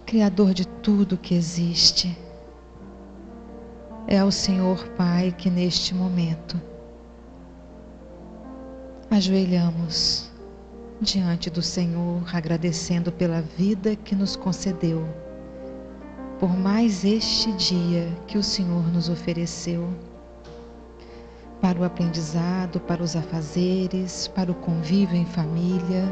Criador de tudo que existe, é ao Senhor Pai que neste momento ajoelhamos diante do Senhor, agradecendo pela vida que nos concedeu, por mais este dia que o Senhor nos ofereceu, para o aprendizado, para os afazeres, para o convívio em família,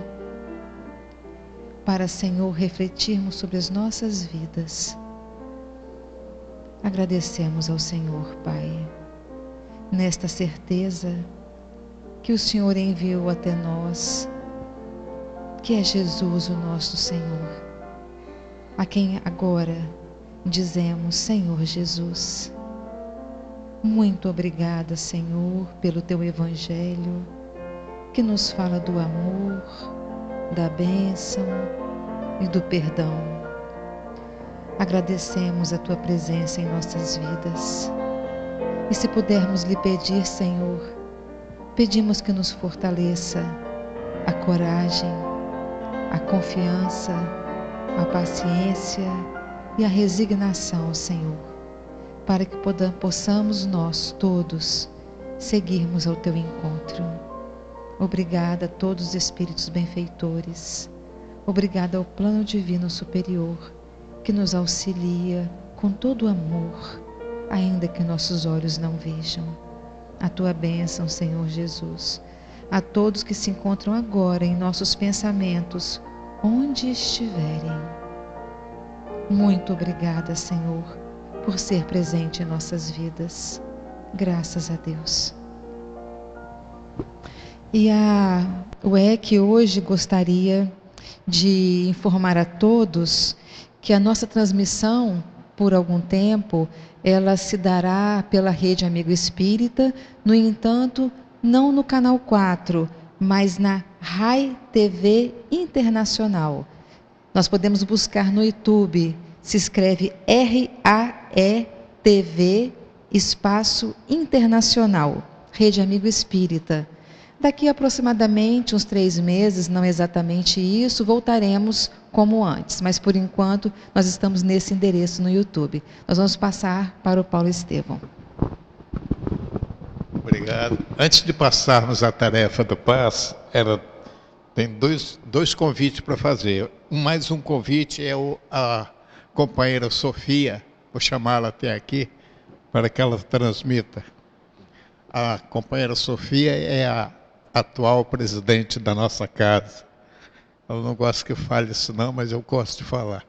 para, Senhor, refletirmos sobre as nossas vidas. Agradecemos ao Senhor, Pai, nesta certeza que o Senhor enviou até nós, que é Jesus, o nosso Senhor, a quem agora dizemos: Senhor Jesus, muito obrigada, Senhor, pelo Teu Evangelho, que nos fala do amor, da bênção e do perdão. Agradecemos a Tua presença em nossas vidas. E se pudermos lhe pedir, Senhor, pedimos que nos fortaleça a coragem, a confiança, a paciência e a resignação, Senhor, para que possamos nós todos seguirmos ao Teu encontro. Obrigada a todos os espíritos benfeitores. Obrigada ao plano divino superior que nos auxilia com todo o amor, ainda que nossos olhos não vejam. A Tua bênção, Senhor Jesus, a todos que se encontram agora em nossos pensamentos, onde estiverem. Muito obrigada, Senhor, por ser presente em nossas vidas. Graças a Deus. E o EC hoje gostaria de informar a todos que a nossa transmissão, por algum tempo, ela se dará pela Rede Amigo Espírita, no entanto, não no Canal 4, mas na RAI TV Internacional. Nós podemos buscar no YouTube, se escreve RAE TV Espaço Internacional, Rede Amigo Espírita. Daqui a aproximadamente uns 3 meses, não exatamente isso, voltaremos como antes. Mas, por enquanto, nós estamos nesse endereço no YouTube. Nós vamos passar para o Paulo Estevão. Obrigado. Antes de passarmos à tarefa do passe, tem dois convites para fazer. Mais um convite é a companheira Sofia, vou chamá-la até aqui, para que ela transmita. A companheira Sofia é a atual presidente da nossa casa. Eu não gosto que fale isso não, mas eu gosto de falar.